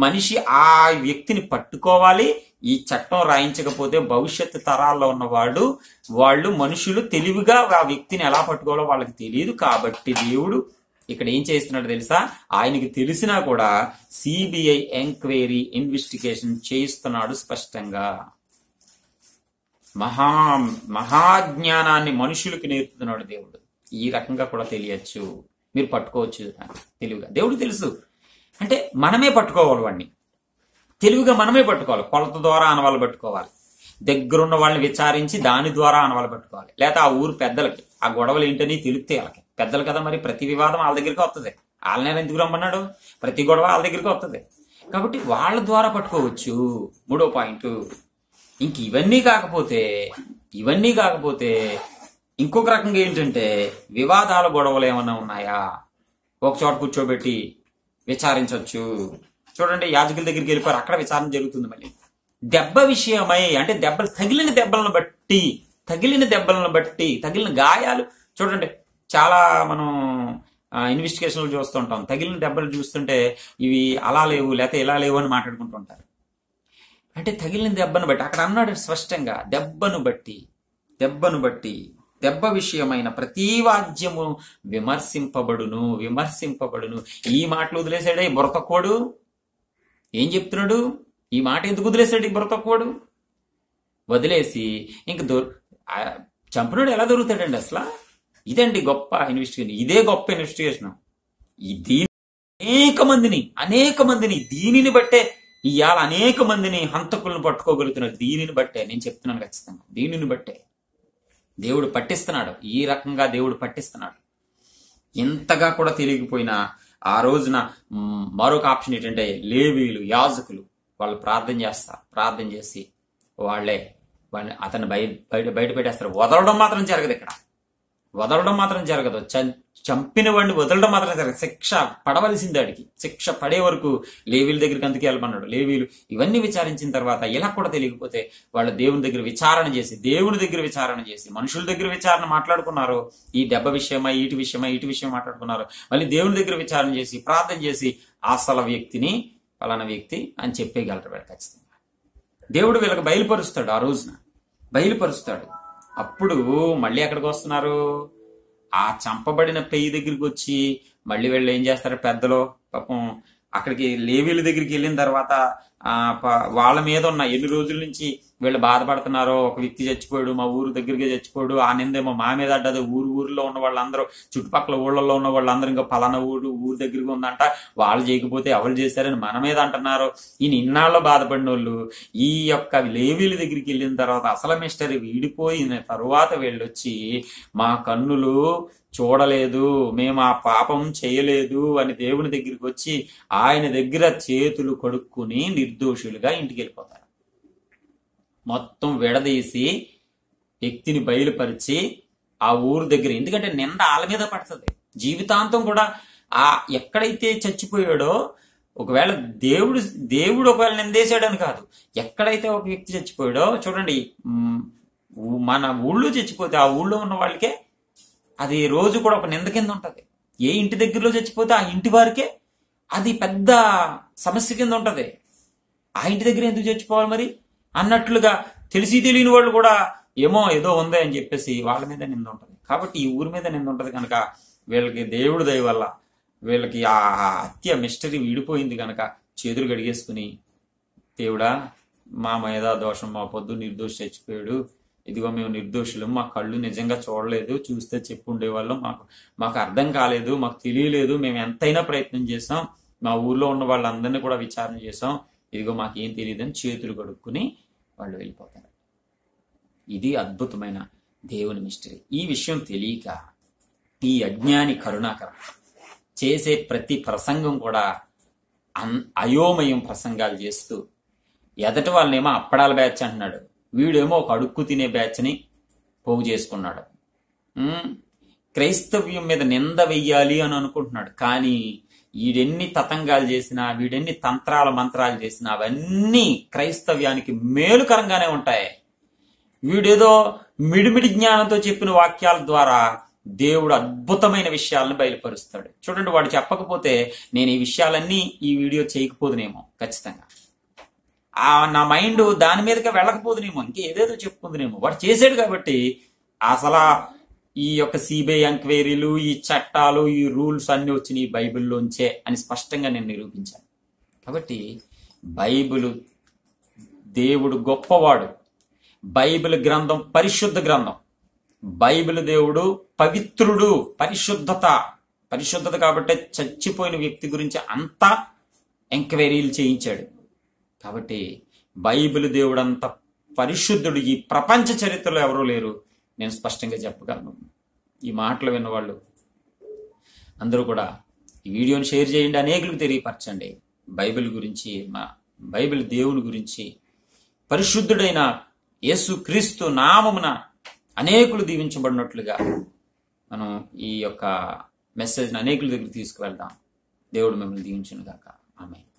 [SPEAKER 1] మనిషి ఆ వ్యక్తిని పట్టుకోవాలి. ఈ చట్టం రాయించకపోతే భవిష్యత్తు తరాల్లో ఉన్నవాడు వాళ్ళు మనుషులు తెలివిగా ఆ వ్యక్తిని ఎలా పట్టుకోవాలో వాళ్ళకి తెలియదు. కాబట్టి దేవుడు ఇక్కడ ఏం చేస్తున్నాడు తెలుసా, ఆయనకి తెలిసినా కూడా సిబిఐ ఎంక్వైరీ ఇన్వెస్టిగేషన్ చేయిస్తున్నాడు స్పష్టంగా. మహాజ్ఞానాన్ని మనుషులకి నేర్పుతున్నాడు దేవుడు. ఈ రకంగా కూడా తెలియచ్చు, మీరు పట్టుకోవచ్చు తెలివిగా. దేవుడు తెలుసు అంటే మనమే పట్టుకోవాలి, వాడిని తెలివిగా మనమే పట్టుకోవాలి. కొలత ద్వారా ఆనవాళ్ళు పట్టుకోవాలి, దగ్గరున్న వాళ్ళని విచారించి దాని ద్వారా ఆనవాళ్ళు పట్టుకోవాలి. లేకపోతే ఆ ఊరు పెద్దలకి ఆ గొడవలు ఏంటని తెలిస్తే వాళ్ళకి పెద్దలు కదా, మరి ప్రతి వివాదం వాళ్ళ దగ్గరికి వస్తుంది. వాళ్ళని ఎందుకు రమ్మన్నాడు, ప్రతి గొడవ వాళ్ళ దగ్గరికి వస్తుంది కాబట్టి వాళ్ళ ద్వారా పట్టుకోవచ్చు. 3వ పాయింట్. ఇంక ఇవన్నీ కాకపోతే ఇంకొక రకంగా ఏంటంటే వివాదాల గొడవలు ఏమన్నా ఉన్నాయా ఒక చోట కూర్చోబెట్టి విచారించవచ్చు. చూడండి, యాజకుల దగ్గరికి వెళ్ళిపోయారు, అక్కడ విచారణ జరుగుతుంది. మళ్ళీ దెబ్బ విషయమై అంటే తగిలిన దెబ్బలను బట్టి తగిలిన గాయాలు. చూడండి, చాలా మనం ఇన్వెస్టిగేషన్లు చూస్తుంటాం, తగిలిన దెబ్బలు చూస్తుంటే ఇవి అలా లేవు లేకపోతే ఇలా లేవు అని మాట్లాడుకుంటూ ఉంటారు. అంటే తగిలిన దెబ్బను బట్టి అక్కడ అన్నాడు స్పష్టంగా, దెబ్బను బట్టి దెబ్బ విషయమైన ప్రతి వాద్యము విమర్శింపబడును. ఈ మాటలు వదిలేశాడే బుర్రతక్కువడు. ఏం చెప్తున్నాడు, ఈ మాట ఎందుకు వదిలేశాడు ఈ బుర్రతక్కువడు? వదిలేసి ఇంక చంపినాడు ఎలా దొరుకుతాడండి అసలు? ఇదండి గొప్ప ఇన్వెస్టిగేషన్, ఇదే గొప్ప ఇన్వెస్టిగేషన్. అనేక మందిని దీనిని బట్టే ఇవాళ అనేక మందిని హంతకులను పట్టుకోగలుగుతున్నారు. దీనిని బట్టే నేను చెప్తున్నాను, ఖచ్చితంగా దీనిని బట్టే దేవుడు పట్టిస్తున్నాడు. ఈ రకంగా దేవుడు పట్టిస్తున్నాడు. ఇంతగా కూడా తెలియకపోయినా ఆ రోజున మరొక ఆప్షన్ ఏంటంటే లేవీయులు, యాజకులు వాళ్ళు ప్రార్థన చేసి వాళ్ళని అతన్ని బయట పెట్టేస్తారు. వదలడం మాత్రం జరగదు. చంపిన వాడిని వదలడం మాత్రం జరగదు. శిక్ష పడవలసింది, వాడికి శిక్ష పడే వరకు లేవీల దగ్గరికి అందుకే వెళ్ళమన్నాడు. లేవీలు ఇవన్నీ విచారించిన తర్వాత ఇలా కూడా తెలియకపోతే వాళ్ళు దేవుని దగ్గర విచారణ చేసి మనుషుల దగ్గర విచారణ మాట్లాడుకున్నారు. ఈ దెబ్బ విషయమై ఇటు విషయం మాట్లాడుకున్నారు. మళ్ళీ దేవుని దగ్గర విచారణ చేసి ప్రార్థన చేసి అసలు వ్యక్తిని ఫలానా వ్యక్తి అని చెప్పేయగలరు ఖచ్చితంగా. దేవుడు వీళ్ళకి బయలుపరుస్తాడు, ఆ రోజున బయలుపరుస్తాడు. అప్పుడు మళ్ళీ ఎక్కడికి వస్తున్నారు, ఆ చంపబడిన పెయ్యి దగ్గరికి వచ్చి మళ్ళీ వీళ్ళు ఏం చేస్తారు, పెద్దలు పాపం అక్కడికి లేవీల దగ్గరికి వెళ్ళిన తర్వాత వాళ్ళ మీద ఉన్న ఎన్ని రోజుల నుంచి వీళ్ళు బాధపడుతున్నారో, ఒక వ్యక్తి చచ్చిపోయాడు, మా ఊరు దగ్గరికి చచ్చిపోయాడు, ఆ నిందేమో మా మీద అడ్డదు. ఊర్లో ఉన్న వాళ్ళందరూ, చుట్టుపక్కల ఊళ్ళల్లో ఉన్న వాళ్ళందరూ ఇంకా పలానా ఊరు దగ్గరికి ఉందంట, వాళ్ళు చేయకపోతే ఎవరు చేశారని మన మీద అంటున్నారు. ఈ నిన్నాళ్ళు బాధపడిన వాళ్ళు ఈ యొక్క లేవీల దగ్గరికి వెళ్ళిన తర్వాత అసలు మిస్టరీ వీడిపోయిన తరువాత వీళ్ళొచ్చి మా కన్నులు చూడలేదు, మేము ఆ పాపం చేయలేదు అని దేవుని దగ్గరికి వచ్చి ఆయన దగ్గర చేతులు కడుక్కుని నిర్దోషులుగా ఇంటికి వెళ్ళిపోతారు. మొత్తం విడదీసి వ్యక్తిని బయలుపరిచి ఆ ఊరు దగ్గర, ఎందుకంటే నింద వాళ్ళ మీద పడుతుంది జీవితాంతం కూడా. ఆ ఎక్కడైతే చచ్చిపోయాడో, ఒకవేళ దేవుడు ఒకవేళ నిందేశాడని కాదు, ఎక్కడైతే ఒక వ్యక్తి చచ్చిపోయాడో చూడండి, మన ఊళ్ళో చచ్చిపోతే ఆ ఊళ్ళో ఉన్న వాళ్ళకే అది రోజు కూడా ఒక నింద కింద ఉంటుంది. ఏ ఇంటి దగ్గరలో చచ్చిపోతే ఆ ఇంటి వారికే అది పెద్ద సమస్య కింద ఉంటది. ఆ ఇంటి దగ్గర ఎందుకు చచ్చిపోవాలి మరి అన్నట్లుగా తెలిసి తెలియని వాళ్ళు కూడా ఏదో ఉంది అని చెప్పేసి వాళ్ళ మీద నింద ఉంటది. కాబట్టి ఈ ఊరి మీద నింద ఉంటది కనుక వీళ్ళకి దేవుడి దయ వల్ల వీళ్ళకి ఆ హత్య మిస్టరీ విడిపోయింది కనుక చేతులు గడిగేసుకుని, దేవుడా మా మీద దోషం మా పొద్దు నిర్దోషి చచ్చిపోయాడు, ఇదిగో మేము నిర్దోషులు, మా కళ్ళు నిజంగా చూడలేదు, చూస్తే చెప్పు ఉండేవాళ్ళం, మాకు అర్థం కాలేదు, మాకు తెలియలేదు, మేము ఎంతైనా ప్రయత్నం చేసాం, మా ఊర్లో ఉన్న వాళ్ళందరినీ కూడా విచారణ చేసాం, ఇదిగో మాకేం తెలియదని చేతులు కడుక్కుని వాళ్ళు వెళ్ళిపోతారు. ఇది అద్భుతమైన దేవుని మిస్టరీ. ఈ విషయం తెలియక ఈ అజ్ఞాని కరుణాకరం చేసే ప్రతి ప్రసంగం కూడా అయోమయం ప్రసంగాలు చేస్తూ ఎదటి వాళ్ళనేమో అప్పడాల బ్యాచ్ అంటున్నాడు, వీడేమో ఒక అడుక్కు తినే బ్యాచ్ని పోగు చేసుకున్నాడు. క్రైస్తవ్యం మీద నింద వెయ్యాలి అని అనుకుంటున్నాడు. కానీ వీడెన్ని తతంగాలు చేసినా, వీడెన్ని తంత్రాల మంత్రాలు చేసినా అవన్నీ క్రైస్తవ్యానికి మేలుకరంగానే ఉంటాయి. వీడేదో మిడిమిడి జ్ఞానంతో చెప్పిన వాక్యాల ద్వారా దేవుడు అద్భుతమైన విషయాలను బయలుపరుస్తాడు. చూడండి, వాడు చెప్పకపోతే నేను ఈ విషయాలన్నీ ఈ వీడియో చేయకపోదునేమో, ఖచ్చితంగా నా మైండ్ దాని మీదకి వెళ్ళకపోదునేమో, ఇంకేదేదో చెప్పుకుందునేమో. వాడు చేసాడు కాబట్టి అసలు ఈ యొక్క సిబిఐ ఎంక్వైరీలు, ఈ చట్టాలు, ఈ రూల్స్ అన్ని వచ్చినాయి బైబిల్లోంచే అని స్పష్టంగా నేను నిరూపించాను. కాబట్టి బైబిల్ దేవుడు గొప్పవాడు, బైబిల్ గ్రంథం పరిశుద్ధ గ్రంథం, బైబిల్ దేవుడు పవిత్రుడు, పరిశుద్ధత కాబట్టి చచ్చిపోయిన వ్యక్తి గురించి అంతా ఎంక్వైరీలు చేయించాడు. కాబట్టి బైబిల్ దేవుడు అంత పరిశుద్ధుడు ఈ ప్రపంచ చరిత్రలో ఎవరూ లేరు, నేను స్పష్టంగా చెప్పగలను. ఈ మాటలు విన్నవాళ్ళు అందరూ కూడా ఈ వీడియోని షేర్ చేయండి, అనేకులకు తెలియపరచండి. బైబిల్ గురించి, బైబిల్ దేవుని గురించి, పరిశుద్ధుడైన యేసుక్రీస్తు నామమున అనేకులు దీవించబడినట్లుగా మనం ఈ యొక్క మెసేజ్ని అనేకుల దగ్గర తీసుకువెళ్దాం. దేవుడు మిమ్మల్ని దీవించును గాక. ఆమేన్.